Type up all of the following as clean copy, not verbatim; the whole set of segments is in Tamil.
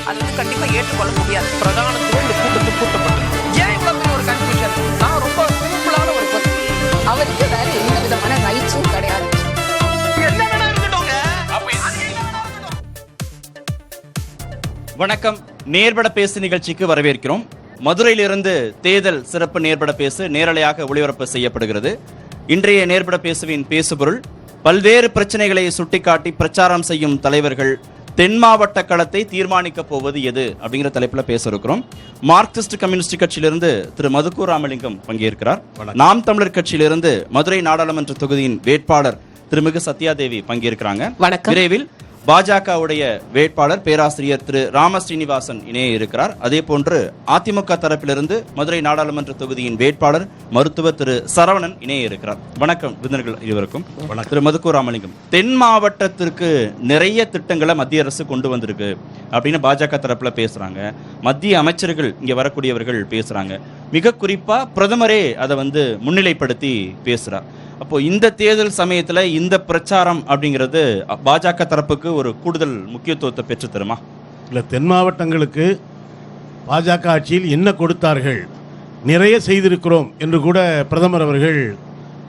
அது வந்து கண்டிப்பா ஏற்றுக்கொள்ள முடியாது. பிரதானத்துவம் இந்த கூட்டத்தில் கூட்டப்பட்டது. ஏன் இவ்வளவு பெரிய ஒரு கன்ஃபியூஷன்? நான் ரொம்ப சிம்பிளான ஒரு பர்சன். அவருக்கு வேற எந்த விதமான ரைட்ஸும் கிடையாது. என்ன வேணா இருக்கட்டும்ங்க. வணக்கம். நேர்பட பேசு நிகழ்ச்சிக்கு வரவேற்கிறோம். மதுரையிலிருந்து தேர்தல் சிறப்பு நேர்பட பேசு நேரலையாக ஒளிபரப்பு செய்யப்படுகிறது. இன்றைய நேர்பட பேசுவின் பேசுபொருள், பல்வேறு பிரச்சனைகளை சுட்டிக்காட்டி பிரச்சாரம் செய்யும் தலைவர்கள் தென் மாவட்ட களத்தை தீர்மானிக்க போவது எது அப்படிங்கிற தலைப்புல பேச இருக்கிறோம். மார்க்சிஸ்ட் கம்யூனிஸ்ட் கட்சியிலிருந்து திரு மதுக்கூர் ராமலிங்கம் பங்கேற்கிறார். நாம் தமிழர் கட்சியிலிருந்து மதுரை நாடாளுமன்ற தொகுதியின் வேட்பாளர் திருமிகு சத்யாதேவி பங்கேற்கிறாங்க. விரைவில் பாஜகவுடைய வேட்பாளர் பேராசிரியர் திரு ராம ஸ்ரீனிவாசன் இணைய இருக்கிறார். அதே போன்று அதிமுக தரப்பிலிருந்து மதுரை நாடாளுமன்ற தொகுதியின் வேட்பாளர் மருத்துவர் திரு சரவணன் இணைய இருக்கிறார். வணக்கம் விருந்தினர்கள் இருவருக்கும். திரு மதுக்கூர் ராமலிங்கம், தென் மாவட்டத்திற்கு நிறைய திட்டங்களை மத்திய அரசு கொண்டு வந்திருக்கு அப்படின்னு பாஜக தரப்புல பேசுறாங்க. மத்திய அமைச்சர்கள் இங்க வரக்கூடியவர்கள் பேசுறாங்க. மிக குறிப்பா பிரதமரே அதை முன்னிலைப்படுத்தி பேசுறார். அப்போ இந்த தேர்தல் சமயத்துல இந்த பிரச்சாரம் அப்படிங்கிறது பாஜக தரப்புக்கு ஒரு கூடுதல் முக்கியத்துவத்தை பெற்று தருமா? இல்லை, தென் மாவட்டங்களுக்கு பாஜக ஆட்சியில் என்ன கொடுத்தார்கள், நிறைய செய்திருக்கிறோம் என்று கூட பிரதமர் அவர்கள்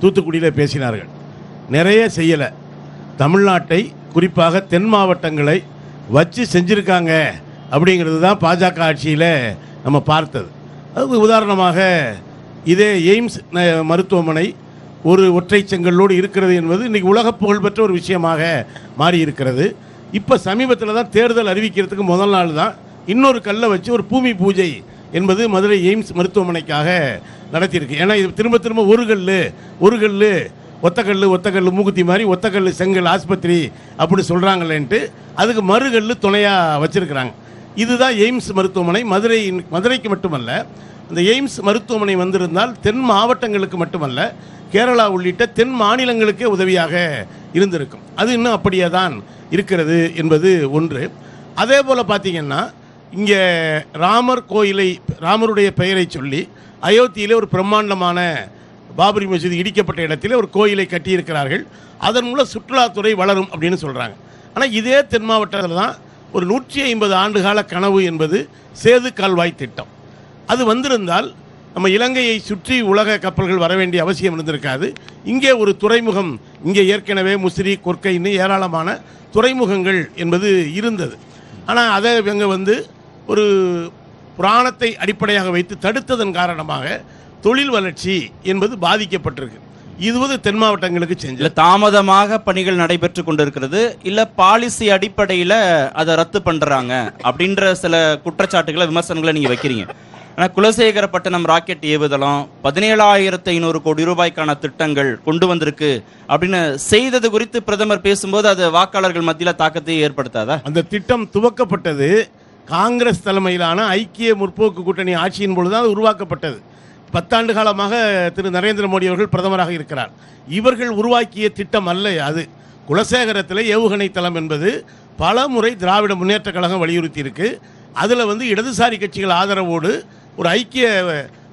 தூத்துக்குடியில் பேசினார்கள். நிறைய செய்யலை. தமிழ்நாட்டை குறிப்பாக தென் மாவட்டங்களை வச்சு செஞ்சுருக்காங்க அப்படிங்கிறது தான் பாஜக ஆட்சியில் நம்ம பார்த்தது. அதுக்கு உதாரணமாக இதே எய்ம்ஸ் மருத்துவமனை ஒரு ஒற்றை செங்கல்லோடு இருக்கிறது என்பது இன்றைக்கி உலக புகழ்பெற்ற ஒரு விஷயமாக மாறி இருக்கிறது. இப்போ சமீபத்தில் தான் தேர்தல் அறிவிக்கிறதுக்கு முதல் நாள் தான் இன்னொரு கல்லை வச்சு ஒரு பூமி பூஜை என்பது மதுரை எய்ம்ஸ் மருத்துவமனைக்காக நடத்தியிருக்கு. ஏன்னா இது திரும்ப திரும்ப ஒரு கல் ஒத்தக்கல் மூக்குத்தி மாதிரி ஒத்தக்கல் செங்கல் ஆஸ்பத்திரி அப்படி சொல்கிறாங்களேன்ட்டு அதுக்கு மறுகல் துணையாக வச்சுருக்கிறாங்க. இதுதான் எய்ம்ஸ் மருத்துவமனை. மதுரைக்கு மட்டுமல்ல, இந்த எய்ம்ஸ் மருத்துவமனை வந்திருந்தால் தென் மாவட்டங்களுக்கு மட்டுமல்ல, கேரளா உள்ளிட்ட தென் மாநிலங்களுக்கே உதவியாக இருந்திருக்கும். அது இன்னும் அப்படியே தான் இருக்கிறது என்பது ஒன்று. அதே போல் பார்த்திங்கன்னா, இங்கே ராமருடைய பெயரை சொல்லி அயோத்தியிலே ஒரு பிரம்மாண்டமான பாபரி மசூதி இடிக்கப்பட்ட இடத்திலே ஒரு கோயிலை கட்டியிருக்கிறார்கள். அதன் மூலம் சுற்றுலாத்துறை வளரும் அப்படின்னு சொல்கிறாங்க. ஆனால் இதே தென் மாவட்டத்தில் தான் ஒரு 150 ஆண்டுகால கனவு என்பது சேது கால்வாய் திட்டம். அது வந்திருந்தால் நம்ம இலங்கையை சுற்றி உலக கப்பல்கள் வர வேண்டிய அவசியம் இருந்திருக்காது. இங்கே ஒரு துறைமுகம், இங்கே ஏற்கனவே முசிறி, கொர்க்கை, இன்னும் ஏராளமான துறைமுகங்கள் என்பது இருந்தது. ஆனால் அதை இவங்க ஒரு புராணத்தை அடிப்படையாக வைத்து தடுத்ததன் காரணமாக தொழில் வளர்ச்சி என்பது பாதிக்கப்பட்டிருக்கு. இது தென் மாவட்டங்களுக்கு செஞ்ச தாமதமாக பணிகள் நடைபெற்று கொண்டிருக்கிறது, இல்ல பாலிசி அடிப்படையில் அதை ரத்து பண்றாங்க அப்படின்ற சில குற்றச்சாட்டுகளை, விமர்சனங்களை நீங்க வைக்கிறீங்க. ஆனால் குலசேகரப்பட்டினம் ராக்கெட் ஏவுதளம் 17,500 கோடி ரூபாய்க்கான திட்டங்கள் கொண்டு வந்திருக்கு அப்படின்னு செய்தது குறித்து பிரதமர் பேசும்போது அது வாக்காளர்கள் மத்தியில் தாக்கத்தை ஏற்படுத்தாதா? அந்த திட்டம் துவக்கப்பட்டது காங்கிரஸ் தலைமையிலான ஐக்கிய முற்போக்கு கூட்டணி ஆட்சியின் பொழுதுதான் அது உருவாக்கப்பட்டது. 10 ஆண்டு காலமாக திரு நரேந்திர மோடி அவர்கள் பிரதமராக இருக்கிறார். இவர்கள் உருவாக்கிய திட்டம் அல்ல அது. குலசேகரத்தில் ஏவுகணை தளம் என்பது பல முறை திராவிட முன்னேற்ற கழகம் வலியுறுத்தி இருக்கு. அதில் இடதுசாரி கட்சிகள் ஆதரவோடு ஒரு ஐக்கிய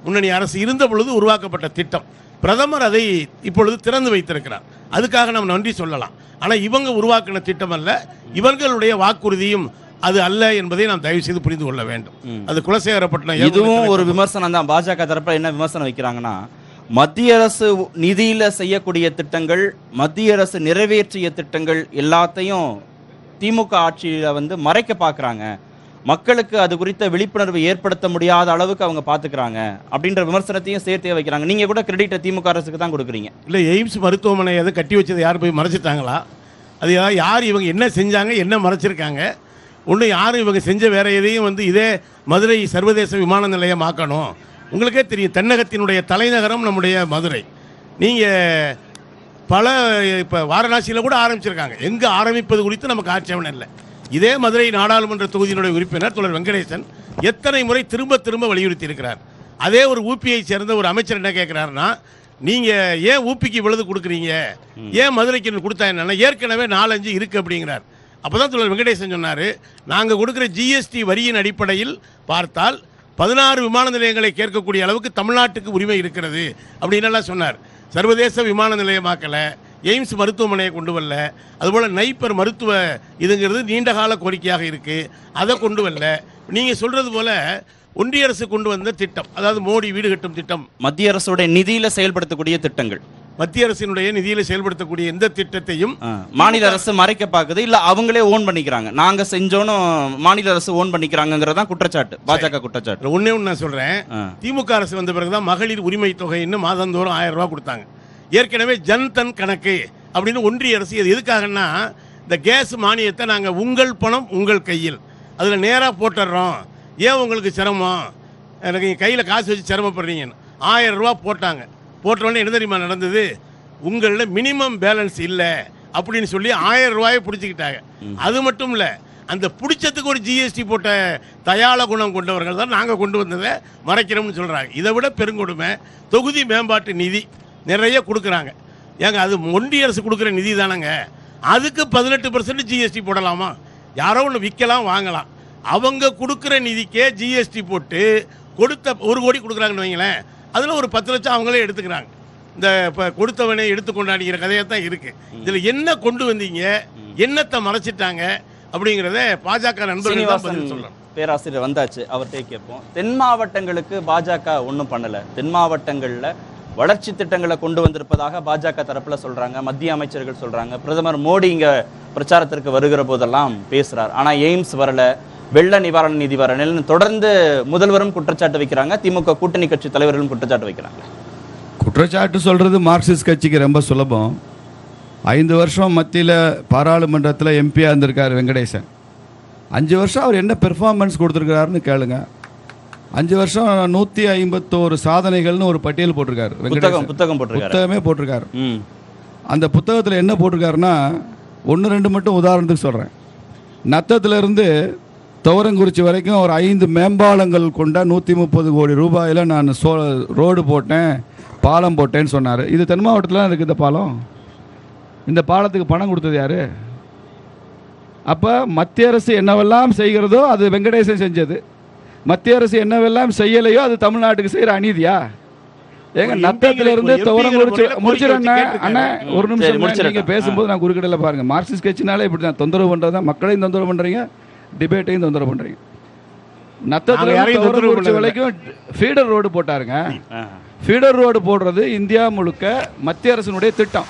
முன்னணி அரசு இருந்த பொழுது உருவாக்கப்பட்ட திட்டம். பிரதமர் அதை இப்பொழுது திறந்து வைத்திருக்கிறார். அதுக்காக நாம் நன்றி சொல்லலாம். ஆனால் இவங்க உருவாக்கின திட்டம் அல்ல, இவர்களுடைய வாக்குறுதியும் அது அல்ல என்பதை நாம் தயவு செய்து புரிந்து கொள்ள வேண்டும். அது குலசேகரப்பட்டினம். இதுவும் ஒரு விமர்சனம் தான். பாஜக தரப்பில் என்ன விமர்சனம் வைக்கிறாங்கன்னா, மத்திய அரசு நிதியில செய்யக்கூடிய திட்டங்கள், மத்திய அரசு நிறைவேற்றிய திட்டங்கள் எல்லாத்தையும் திமுக ஆட்சியில மறைக்க பார்க்குறாங்க. மக்களுக்கு அது குறித்த விழிப்புணர்வு ஏற்படுத்த முடியாத அளவுக்கு அவங்க பார்த்துக்கிறாங்க அப்படின்ற விமர்சனத்தையும் சேர்த்தே வைக்கிறாங்க. நீங்கள் கூட கிரெடிட்டை திமுக அரசுக்கு தான் கொடுக்குறீங்க. இல்லை, எய்ம்ஸ் மருத்துவமனை அதை கட்டி வச்சது யார் போய் மறைச்சிட்டாங்களா? அது யார் இவங்க என்ன செஞ்சாங்க, என்ன மறைச்சிருக்காங்க? ஒன்று யாரும் இவங்க செஞ்ச வேற எதையும் இதே மதுரை சர்வதேச விமான நிலையம் ஆக்கணும். உங்களுக்கே தெரியும், தென்னகத்தினுடைய தலைநகரம் நம்முடைய மதுரை. நீங்கள் இப்போ வாரணாசியில் கூட ஆரம்பிச்சிருக்காங்க. எங்கே ஆரம்பிப்பது குறித்து நமக்கு ஆட்சேபனை இல்லை. இதே மதுரை நாடாளுமன்ற தொகுதியினுடைய உறுப்பினர் தோழர் வெங்கடேசன் எத்தனை முறை திரும்ப திரும்ப வலியுறுத்தி இருக்கிறார். அதே ஒரு ஊபியை சேர்ந்த ஒரு அமைச்சர் என்ன கேட்குறாருன்னா, நீங்கள் ஏன் ஊபிக்கு விழுது கொடுக்குறீங்க, ஏன் மதுரைக்கு கொடுத்தா என்னன்னா, ஏற்கனவே 4-5 இருக்குது அப்படிங்கிறார். அப்போ தான் தோழர் வெங்கடேசன் சொன்னார், நாங்கள் கொடுக்குற ஜிஎஸ்டி வரியின் அடிப்படையில் பார்த்தால் 16 விமான நிலையங்களை கேட்கக்கூடிய அளவுக்கு தமிழ்நாட்டுக்கு உரிமை இருக்கிறது அப்படின்னு சொன்னார். சர்வதேச விமான நிலையமாக்கலை, எய்ம்ஸ் மருத்துவமனையை கொண்டு வரல. அதுபோல் நைப்பர் மருத்துவ இதுங்கிறது நீண்டகால கோரிக்கையாக இருக்குது, அதை கொண்டு வரல. நீங்கள் சொல்கிறது போல் ஒன்றிய அரசு கொண்டு வந்த திட்டம், அதாவது மோடி வீடு கட்டும் திட்டம், மத்திய அரசுடைய நிதியில செயல்படுத்தக்கூடிய திட்டங்கள், மத்திய அரசினுடைய நிதியில் செயல்படுத்தக்கூடிய எந்த திட்டத்தையும் மாநில அரசு மறைக்க பார்க்குது, இல்ல அவங்களே ஓன் பண்ணிக்கிறாங்க. நாங்க செஞ்சோன்னு மாநில அரசு ஓன் பண்ணிக்கிறாங்கிறதான் குற்றச்சாட்டு, பாஜக குற்றச்சாட்டு. ஒன்னே ஒன்று நான் சொல்றேன், திமுக அரசு வந்த பிறகுதான் மகளிர் உரிமை தொகைன்னு மாதந்தோறும் 1000 ரூபாய் கொடுத்தாங்க. ஏற்கனவே ஜன்தன் கணக்கு அப்படின்னு ஒன்றிய அரசு எதுக்காகன்னா, இந்த கேஸ் மானியத்தை நாங்கள் உங்கள் பணம் உங்கள் கையில் அதில் நேராக போட்டுடுறோம், ஏன் உங்களுக்கு சிரமம், எனக்கு கையில் காசு வச்சு சிரமப்படுறீங்கன்னு 1000 ரூபா போட்டாங்க. போட்டோடனே என்ன தெரியுமா நடந்தது, உங்களில் மினிமம் பேலன்ஸ் இல்லை அப்படின்னு சொல்லி 1000 ரூபாயை பிடிச்சிக்கிட்டாங்க. அது மட்டும் இல்லை, அந்த பிடிச்சதுக்கு ஒரு ஜிஎஸ்டி போட்ட தயாள குணம் கொண்டவர்கள் தான் நாங்கள் கொண்டு வந்ததை மறைக்கிறோம்னு சொல்கிறாங்க. இதை விட பெருங்கொடுமை, தொகுதி மேம்பாட்டு நிதி நிறைய கொடுக்குறாங்க. ஏங்க அது ஒன்றிய அரசு கொடுக்குற நிதி தானேங்க, அதுக்கு 18% ஜிஎஸ்டி போடலாமா? யாரோ ஒன்று விற்கலாம் வாங்கலாம், அவங்க கொடுக்குற நிதிக்கே ஜிஎஸ்டி போட்டு கொடுத்த 1 கோடி கொடுக்குறாங்கன்னு வைங்களேன், அதில் ஒரு 10 லட்சம் அவங்களே எடுத்துக்கிறாங்க. இந்த இப்போ கொடுத்தவனே எடுத்துக்கொண்டாடிக்கிற கதையாக தான் இருக்குது. இதில் என்ன கொண்டு வந்தீங்க, என்னத்தை மறைச்சிட்டாங்க அப்படிங்கிறத பாஜக நண்பர்கள் தான் பதில் சொல்லணும். பேராசிரியர் வந்தாச்சு, அவர்கிட்ட கேட்போம். தென் மாவட்டங்களுக்கு பாஜக ஒன்றும் பண்ணலை, தென் மாவட்டங்களில் வளர்ச்சி திட்டங்களை கொண்டு வந்திருப்பதாக பாஜக தரப்பில் சொல்கிறாங்க, மத்திய அமைச்சர்கள் சொல்கிறாங்க, பிரதமர் மோடி இங்கே பிரச்சாரத்திற்கு வருகிற போதெல்லாம் பேசுகிறார். ஆனால் எய்ம்ஸ் வரலை, வெள்ள நிவாரண நிதி வரல, தொடர்ந்து முதல்வரும் குற்றச்சாட்டு வைக்கிறாங்க, திமுக கூட்டணி கட்சி தலைவர்களும் குற்றச்சாட்டு வைக்கிறாங்க. குற்றச்சாட்டு சொல்கிறது மார்க்சிஸ்ட் கட்சிக்கு ரொம்ப சுலபம். 5 வருஷம் மத்தியில் பாராளுமன்றத்தில் எம்பியாக இருந்திருக்கார் வெங்கடேசன். 5 வருஷம் அவர் என்ன பெர்ஃபார்மன்ஸ் கொடுத்துருக்காருன்னு கேளுங்க. 5 வருஷம் 151 சாதனைகள்னு ஒரு பட்டியல் போட்டிருக்காரு வெங்கடேசன். புத்தகமே போட்டிருக்காரு. அந்த புத்தகத்தில் என்ன போட்டிருக்காருன்னா, 1-2 மட்டும் உதாரணத்துக்கு சொல்கிறேன். நத்தத்திலிருந்து துவரங்குறிச்சி வரைக்கும் ஒரு 5 மேம்பாலங்கள் கொண்ட 130 கோடி ரூபாயில் நான் ரோடு போட்டேன், பாலம் போட்டேன்னு சொன்னார். இது தென் மாவட்டத்தில் தான் இருக்குது இந்த பாலம். இந்த பாலத்துக்கு பணம் கொடுத்தது யார்? அப்போ மத்திய அரசு என்னவெல்லாம் செய்கிறதோ அது வெங்கடேசன் செஞ்சது, மத்திய அரசு என்னவெல்லாம் செய்யலையோ அது தமிழ்நாட்டுக்கு செய்கிற அநீதியா? ஏங்க நத்தத்திலிருந்து துவரங்குறிச்சி முடிச்சிடறேன் அண்ணா, ஒரு நிமிஷம் நீங்கள் பேசும்போது நான் குறுக்கிடல பாருங்கள். மார்க்சிஸ்ட் கட்சினாலே இப்படி தான் தொந்தரவு பண்ணுறது தான், மக்களையும் தொந்தரவு பண்ணுறீங்க, டிபேட்டையும் தொந்தரவு பண்ணுறீங்க. நத்தத்தில் வரைக்கும் ஃபீடர் ரோடு போட்டாருங்க. ஃபீடர் ரோடு போடுறது இந்தியா முழுக்க மத்திய அரசினுடைய திட்டம்.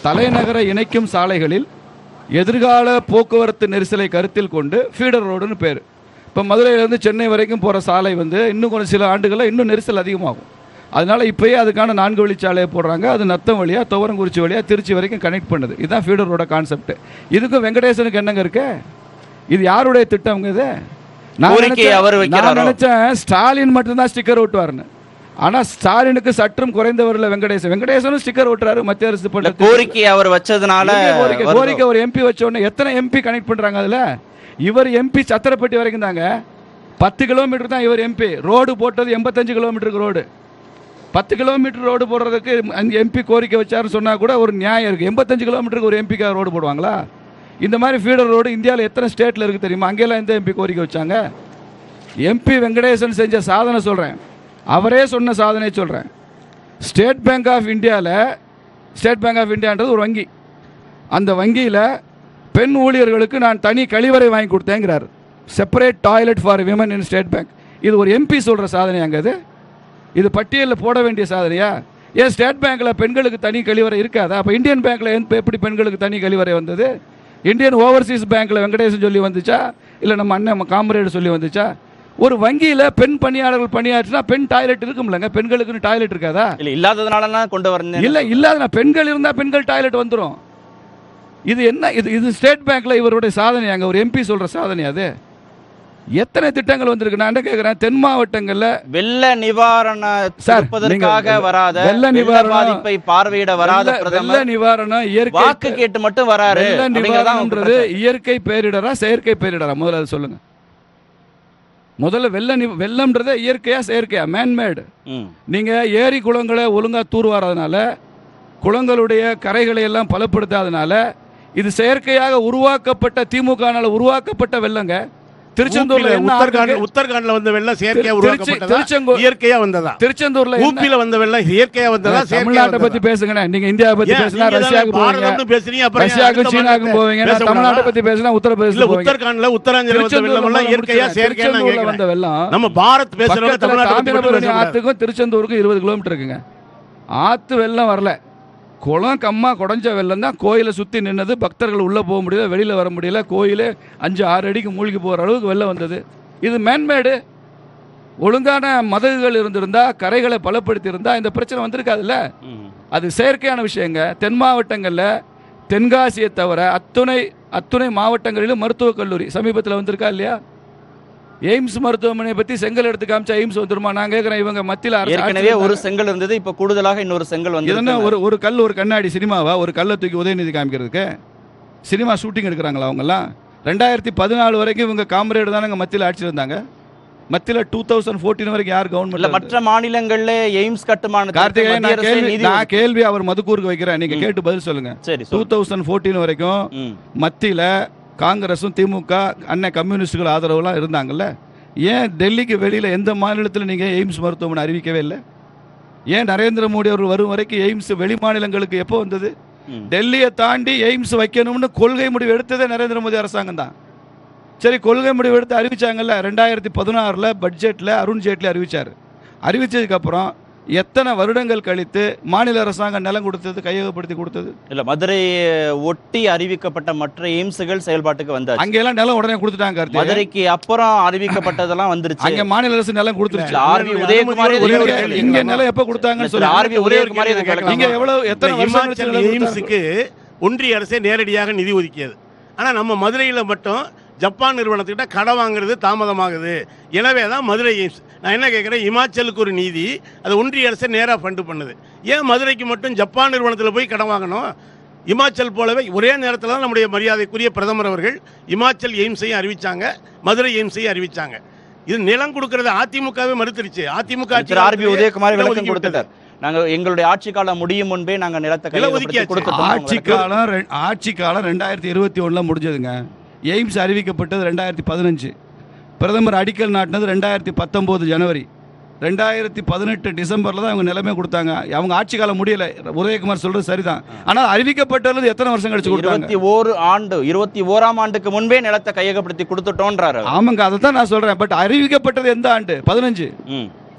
தலைநகரை இணைக்கும் சாலைகளில் எதிர்கால போக்குவரத்து நெரிசலை கருத்தில் கொண்டு ஃபீடர் ரோடுன்னு பேர். இப்போ மதுரையிலேருந்து சென்னை வரைக்கும் போகிற சாலை இன்னும் கொஞ்சம் சில ஆண்டுகளில் இன்னும் நெரிசல் அதிகமாகும். அதனால் இப்போயே அதுக்கான 4 வழிச்சாலையை போடுறாங்க. அது நத்தம் வழியாக துவரங்குறிச்சி வழியாக திருச்சி வரைக்கும் கனெக்ட் பண்ணுது. இதுதான் ஃபீடர் ரோட கான்செப்ட். இதுக்கும் வெங்கடேசனுக்கு என்னங்க இருக்கு? இது யாருடைய திட்டம்ங்க? இது நான் நினைச்சேன் ஸ்டாலின் மட்டும்தான் ஸ்டிக்கர் ஓட்டுவார்னு. ஆனால் ஸ்டாலினுக்கு சற்றும் குறைந்தவரில் வெங்கடேசனும் ஸ்டிக்கர் ஓட்டுறாரு. மத்திய அரசு பண்ண கோரிக்கை அவர் வச்சதுனால கோரிக்கை ஒரு எம்பி வச்ச உடனே எத்தனை எம்பி கனெக்ட் பண்ணுறாங்க? அதில் இவர் எம்பி சத்திரப்பட்டி வரைக்கும் தாங்க, 10 கிலோமீட்டர் தான் இவர் எம்பி. ரோடு போட்டது 85 கிலோமீட்டருக்கு ரோடு. 10 கிலோமீட்டர் ரோடு போடுறதுக்கு எம்பி கோரிக்கை வச்சாருன்னு சொன்னால் கூட ஒரு நியாயம் இருக்குது. 85 கிலோமீட்டருக்கு ஒரு எம்பிக்காக ரோடு போடுவாங்களா? இந்த மாதிரி ஃபீடர் ரோடு இந்தியாவில் எத்தனை ஸ்டேட்டில் இருக்குது தெரியுமா? அங்கெல்லாம் எந்த எம்பி கோரிக்கை வச்சாங்க? எம்பி வெங்கடேசன் செஞ்ச சாதனை சொல்கிறேன், அவரே சொன்ன சாதனை சொல்கிறேன். ஸ்டேட் பேங்க் ஆஃப் இந்தியான்றது ஒரு வங்கி. அந்த வங்கியில் பெண் ஊழியர்களுக்கு நான் தனி கழிவறை வாங்கி கொடுத்தேங்கிறார். Separate toilet for women in State Bank. இது ஒரு எம்பி சொல்கிற சாதனையாங்க? இது பட்டியலில் போட வேண்டிய சாதனையா? ஏன் ஸ்டேட் பேங்க்கில் பெண்களுக்கு தனி கழிவறை இருக்காதா? அப்போ இந்தியன் பேங்க்கில் எப்படி பெண்களுக்கு தனி கழிவறை வந்தது? இந்தியன் ஓவர்சீஸ் பேங்க்கில் வெங்கடேசன் சொல்லி வந்துச்சா, இல்லை நம்ம அண்ணன் காமரேடு சொல்லி வந்துச்சா? ஒரு வங்கியில் பெண் பணியாளர்கள் பணியாற்றினா பெண் டாய்லெட் இருக்கும்லங்க, பெண்களுக்குன்னு டாய்லெட் இருக்காதா? இல்லை இல்லாததுனால கொண்டு வரணும். இல்லை இல்லாத பெண்கள் இருந்தால் பெண்கள் டாய்லெட் வந்துடும். இது என்ன? இது ஸ்டேட் பேங்க்கில் இவருடைய சாதனையாங்க, ஒரு எம்பி சொல்கிற சாதனை. அது எத்தனை திட்டங்கள் வந்திருக்கு? நான் என்ன கேட்குறேன், தென் மாவட்டங்களில் வெள்ள நிவாரணத்திற்காக வராத, வெள்ள நிவாரண பாதிப்பை பார்வையிட வராத வெள்ள நிவாரணம் இயற்கை வாக்கு கேட்டு மட்டும் வராரு. வெள்ள நிவாரணம்ன்றது இயற்கை பேரிடரா செயற்கை பேரிடரா? முதல்ல அது சொல்லுங்க. முதல்ல வெள்ளம்ன்றதே இயற்கையா செயற்கையா? மேன்மேடு. நீங்க ஏரி குளங்களை ஒழுங்கா தூர்வாரதுனால, குளங்களுடைய கரைகளை எல்லாம் பலப்படுத்தாதனால இது செயற்கையாக உருவாக்கப்பட்ட, திமுகனால உருவாக்கப்பட்ட வெள்ளங்க. திருச்செந்தூர்ல என்ன ஆகுது? உத்தரகாண்ட்ல வந்த வெள்ளம் செயற்கையா திருச்செந்தூர் உருவாக்கப்பட்டதா இயற்கையா வந்ததா? திருச்செந்தூர்ல ஊப்பில வந்த வெள்ளம் இயற்கையா வந்ததா தமிழ்நாட்டை பத்தி பேசுங்க. நீங்க இந்தியா பத்தி பேசினா ரஷ்யாவுக்கு போவீங்க, பேசுறீங்க, அப்புறம் ரஷ்யாவுக்கு சீனாவுக்கு போவீங்க. தமிழ்நாட்டை பத்தி பேசினா உத்தரப்பிரதேச போவீங்க. உத்தரகாண்ட்ல உத்தராஞ்சல வந்த வெள்ளம் எல்லாம் இயற்கையா செயற்கையா வந்த வெள்ளம். நம்ம பாரத் பேசுறோம். தாமிரபரணி ஆத்துக்கும் திருச்செந்தூருக்கும் 20 கிலோமீட்டர் இருக்குங்க. ஆத்து வெள்ளம் வரல, குளம் கம்மா குடஞ்ச வெள்ளம் தான் கோயிலை சுற்றி நின்னது. பக்தர்கள் உள்ளே போக முடியல, வெளியில் வர முடியல. கோயிலே 5-6 அடிக்கு மூழ்கி போகிற அளவுக்கு வெள்ளம் வந்தது. இது மேன்மேடு. ஒழுங்கான மதகுகள் இருந்திருந்தா, கரைகளை பலப்படுத்தி இருந்தா இந்த பிரச்சனை வந்திருக்காதுல்ல. அது செயற்கையான விஷயங்க. தென் மாவட்டங்களில் தென்காசியை தவிர அத்துணை மாவட்டங்களிலும் மருத்துவக் கல்லூரி சமீபத்தில் வந்திருக்கா இல்லையா? எய்ம்ஸ் மருத்துவமனை பத்தி செங்கல் எடுத்து காமிச்சா எய்ம்ஸ் வந்துருமா? நான் கேட்கிறேன். இவங்க மத்தியில் ஏற்கனவே ஒரு செங்கல் இருந்தது, இப்ப கூடுதலாக இன்னொரு செங்கல் வந்து என்ன ஒரு கல் ஒரு கண்ணாடி சினிமாவா? ஒரு கல்லை தூக்கி உதயநிதி காமிக்கிறதுக்கு சினிமா ஷூட்டிங் எடுக்கிறாங்களா அவங்கெல்லாம்? 2014 வரைக்கும் இவங்க காம்ரேடு தானே மத்தியில் ஆட்சியில் இருந்தாங்க. மத்தியில் 2014 வரைக்கும் யார் கவர்மெண்ட்? மற்ற மாநிலங்கள்ல எய்ம்ஸ் கட்டுமான நான் கேள்வி அவர் மதுக்கூருக்கு வைக்கிறேன், நீங்க கேட்டு பதில் சொல்லுங்க. 2014 வரைக்கும் மத்தியில் காங்கிரஸும் திமுக அண்ணன் கம்யூனிஸ்டுகள் ஆதரவுலாம் இருந்தாங்கல்ல. ஏன் டெல்லிக்கு வெளியில் எந்த மாநிலத்தில் நீங்கள் எய்ம்ஸ் மருத்துவமனை அறிவிக்கவே இல்லை? ஏன் நரேந்திர மோடி அவர்கள் வரும் வரைக்கும் எய்ம்ஸ் வெளி மாநிலங்களுக்கு எப்போ வந்தது? டெல்லியை தாண்டி எய்ம்ஸ் வைக்கணும்னு கொள்கை முடிவு எடுத்ததே நரேந்திர மோடி அரசாங்கம் தான். சரி, கொள்கை முடிவு எடுத்து அறிவிச்சாங்கல்ல. 2016 பட்ஜெட்டில் அருண் ஜேட்லி அறிவிச்சார். அறிவிச்சதுக்கப்புறம் எத்தனை வருடங்கள் கழித்து மாநில அரசாங்கம் நிலம் கொடுத்தது, கையகப்படுத்தி கொடுத்தது? இல்ல, மதுரையை ஒட்டி அறிவிக்கப்பட்ட மற்ற எய்ம்ஸ்கள் செயல்பாட்டுக்கு வந்தாச்சு. அங்கெல்லாம் நிலம் உடனே கொடுத்துட்டாங்க. மதுரைக்கு அப்புறம் அறிவிக்கப்பட்டதெல்லாம் வந்துருச்சு. அங்க மாநில அரசு நிலம் கொடுத்துருச்சு. ஆர்வி உதயகுமார் இங்க நிலம் எப்ப கொடுத்தாங்கன்னு சொல்லி ஆர்வி உதயகுமார் இங்க எவ்வளவு எத்தனை வருஷம் எய்ம்ஸுக்கு ஒன்றிய அரசே நேரடியாக நிதி ஒதுக்கியது. ஆனா நம்ம மதுரையில் மட்டும் ஜப்பான் நிறுவனத்துக்கிட்ட கடை வாங்குறது தாமதமாகுது. எனவே தான் மதுரை எய்ம்ஸ். நான் என்ன கேட்குறேன், இமாச்சலுக்கு ஒரு நீதி அது ஒன்றிய அரசு நேராக ஃபண்டு பண்ணுது. ஏன் மதுரைக்கு மட்டும் ஜப்பான் நிறுவனத்தில் போய் கடன் வாங்கணும்? இமாச்சல் போலவே ஒரே நேரத்தில் தான் நம்முடைய மரியாதைக்குரிய பிரதமர் அவர்கள் இமாச்சல் எய்ம்ஸையும் அறிவிச்சாங்க, மதுரை எய்ம்ஸையும் அறிவிச்சாங்க. இது நிலம் கொடுக்கறது அதிமுகவே மறுத்துருச்சு. அதிமுக ஆர்பி உதயகுமார் விளக்கம் கொடுத்துட்டார். நாங்க எங்களுடைய ஆட்சி காலம் முடியும் முன்பே நாங்க நிலத்தை கொடுத்தோம். ஆட்சி காலம் 2021 முடிஞ்சதுங்க. எய்ம்ஸ் அறிவிக்கப்பட்டது 2015. பிரதமர் அடிக்கல் நாட்டினது 2019 ஜனவரி. 2018 டிசம்பரில் தான் அவங்க நிலைமை கொடுத்தாங்க. அவங்க ஆட்சி காலம் முடியல. உதயகுமார் சொல்றது சரிதான். ஆனால் அறிவிக்கப்பட்டது எத்தனை வருஷம் கழிச்சு கொடுத்தாங்க? 21ஆம் ஆண்டுக்கு முன்பே நிலத்தை கையகப்படுத்தி கொடுத்துட்டோன்றாரு. ஆமாங்க, அதை தான் நான் சொல்றேன். பட் அறிவிக்கப்பட்டது எந்த ஆண்டு? 15.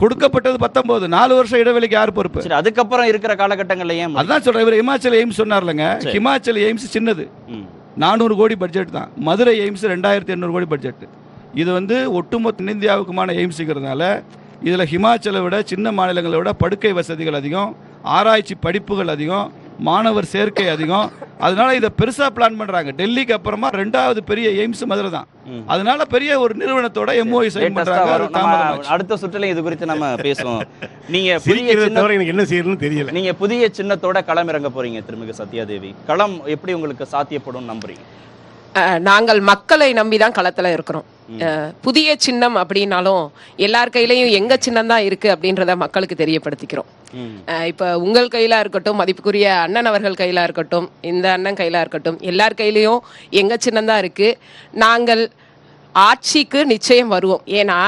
கொடுக்கப்பட்டது 19. 4 வருஷம் இடைவெளிக்கு யார் பொறுப்பு? அதுக்கப்புறம் இருக்கிற காலகட்டங்கள்ல ஏன்? அதான் சொல்றேன். இவர் இமாச்சல் எய்ம்ஸ் சொன்னார்லங்க. இமாச்சல் எய்ம்ஸ் சின்னது, 400 கோடி பட்ஜெட் தான். மதுரை எய்ம்ஸ் 2800 கோடி பட்ஜெட். இது ஒட்டுமொத்த இந்தியாவுக்குமான எய்ம்ஸுங்கிறதுனால இதில் ஹிமாச்சலை விட, சின்ன மாநிலங்களை விட படுக்கை வசதிகள் அதிகம், ஆராய்ச்சி படிப்புகள் அதிகம், மாணவர் சேர்க்கை அதிகம். அதனால இதை பெருசா பிளான் பண்றாங்க. டெல்லிக்கு அப்புறமா 2வது பெரிய எய்ம்ஸ் மதுரை தான். அதனால பெரிய ஒரு நிறுவனத்தோட எம்ஓஐ சைன் பண்றாங்க. அடுத்த சுற்றுல இது குறித்து நம்ம பேசுவோம். நீங்க என்ன செய்யணும்னு தெரியல. நீங்க புதிய சின்னத்தோட களம் இறங்க போறீங்க திருமிகு சத்யாதேவி. களம் எப்படி உங்களுக்கு சாத்தியப்படும் நம்புறீங்க? நாங்கள் மக்களை நம்பிதான் களத்துல இருக்கிறோம். புதிய சின்னம் அப்படின்னாலும் எல்லார் கையிலையும் எங்க சின்னம் தான் இருக்கு அப்படின்றத மக்களுக்கு தெரியப்படுத்திக்கிறோம். இப்ப உங்கள் கையில இருக்கட்டும், மதிப்புக்குரிய அண்ணன் அவர்கள் கையில இருக்கட்டும், இந்த அண்ணன் கையில இருக்கட்டும், எல்லார் கையிலையும் எங்க சின்னம் தான் இருக்கு. நாங்கள் ஆட்சிக்கு நிச்சயம் வருவோம். ஏன்னா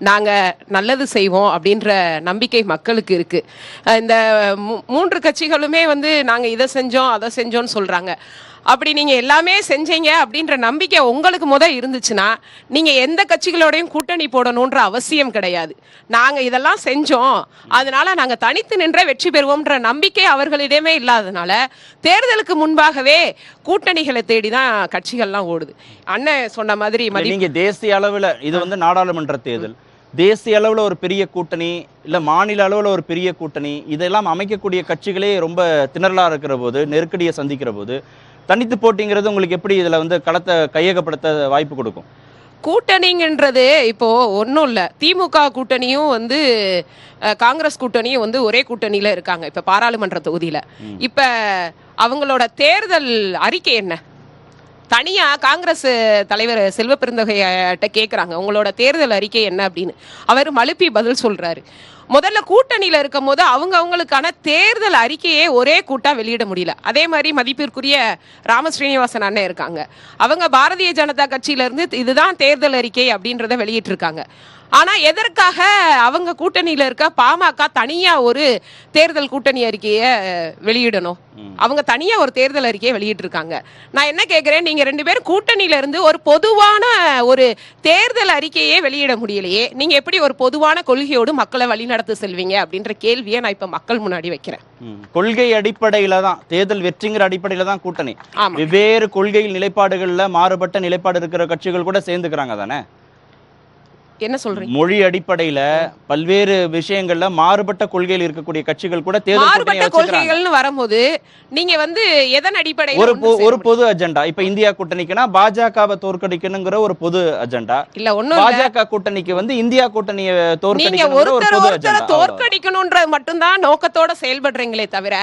நாங்க நல்லது செய்வோம் அப்படின்ற நம்பிக்கை மக்களுக்கு இருக்கு. இந்த 3 கட்சிகளுமே நாங்க இதை செஞ்சோம் அதை செஞ்சோம்னு சொல்றாங்க. அப்படி நீங்க எல்லாமே செஞ்சீங்க அப்படின்ற நம்பிக்கை உங்களுக்கு இருந்துச்சுன்னா நீங்க எந்த கட்சிகளோடையும் கூட்டணி போடணும்ன்ற அவசியம் கிடையாது. நாங்க இதெல்லாம் செஞ்சோம், அதனால நாங்க தனித்து நின்ற வெற்றி பெறுவோம்ன்ற நம்பிக்கை அவர்களிடமே இல்லாததுனால தேர்தலுக்கு முன்பாகவே கூட்டணிகளை தேடிதான் கட்சிகள்லாம் ஓடுது. அண்ணன் சொன்ன மாதிரி நீங்க தேசிய அளவுல இது நாடாளுமன்ற தேர்தல், தேசிய அளவுல ஒரு பெரிய கூட்டணி, இல்ல மாநில அளவுல ஒரு பெரிய கூட்டணி, இதெல்லாம் அமைக்கக்கூடிய கட்சிகளே ரொம்ப திணறலா இருக்கிற போது, நெருக்கடியை சந்திக்கிற போது தனித்து போட்டிங்கிறது உங்களுக்கு எப்படி இதுல களத்தை கையகப்படுத்த வாய்ப்பு கொடுக்கும்? கூட்டணிங்கிறது இப்போ ஒன்றும் இல்லை. திமுக கூட்டணியும் காங்கிரஸ் கூட்டணியும் ஒரே கூட்டணியில இருக்காங்க இப்ப பாராளுமன்ற தொகுதியில. இப்ப அவங்களோட தேர்தல் அறிக்கை என்ன? தனியா காங்கிரஸ் தலைவர் செல்வ பெருந்தகைட்ட கேட்குறாங்க, உங்களோட தேர்தல் அறிக்கை என்ன அப்படின்னு. அவர் மழுப்பி பதில் சொல்றாரு. முதல்ல கூட்டணியில இருக்கும் போது அவங்களுக்கான தேர்தல் அறிக்கையே ஒரே கூட்டா வெளியிட முடியல. அதே மாதிரி மதிப்பிற்குரிய ராம ஸ்ரீனிவாசன் அண்ணன் இருக்காங்க, அவங்க பாரதிய ஜனதா கட்சியில இருந்து இதுதான் தேர்தல் அறிக்கை அப்படின்றத வெளியிட்டு இருக்காங்க. ஆனா எதற்காக அவங்க கூட்டணியில இருக்க பாமக தனியா ஒரு தேர்தல் கூட்டணி அறிக்கையை வெளியிடணும்? அவங்க தனியா ஒரு தேர்தல் அறிக்கையை வெளியிட்டு இருக்காங்க. நான் என்ன கேட்கிறேன், நீங்க 2 பேரும் கூட்டணியில இருந்து ஒரு பொதுவான ஒரு தேர்தல் அறிக்கையே வெளியிட முடியலையே, நீங்க எப்படி ஒரு பொதுவான கொள்கையோடு மக்களை வழிநடத்த செல்வீங்க அப்படின்ற கேள்வியை நான் இப்ப மக்கள் முன்னாடி வைக்கிறேன். கொள்கை அடிப்படையில தான் தேர்தல் வெற்றிங்கிற அடிப்படையில தான் கூட்டணி. ஆமா. வெவ்வேறு கொள்கை நிலைப்பாடுகள்ல மாறுபட்ட நிலைப்பாடு இருக்கிற கட்சிகள் கூட சேர்ந்துக்கிறாங்க தானே? என்ன சொல்றீங்க? மொழி அடிப்படையில பல்வேறு விஷயங்கள்ல மாறுபட்ட கொள்கையில் இருக்கக்கூடிய கட்சிகள் கூட தேர்தல் மாறுபட்ட கொள்கைகள்னு வரும்போது நீங்க எதன் அடிப்படையில் ஒரு பொது அஜெண்டா, இப்ப இந்தியா கூட்டணிக்குனா பாஜகவை தோற்கடிக்கணுங்கிற ஒரு பொது அஜெண்டா இல்ல, ஒண்ணும் பாஜக கூட்டணிக்கு இந்தியா கூட்டணியை நீங்க தோற்கடிக்கணுங்கிற ஒரு ஒருத்தர் பொது ஒருத்தர் அஜெண்டா. தோற்கடிக்கணும்ன்ற மட்டும்தான் நோக்கத்தோட செயல்படுறீங்களே தவிர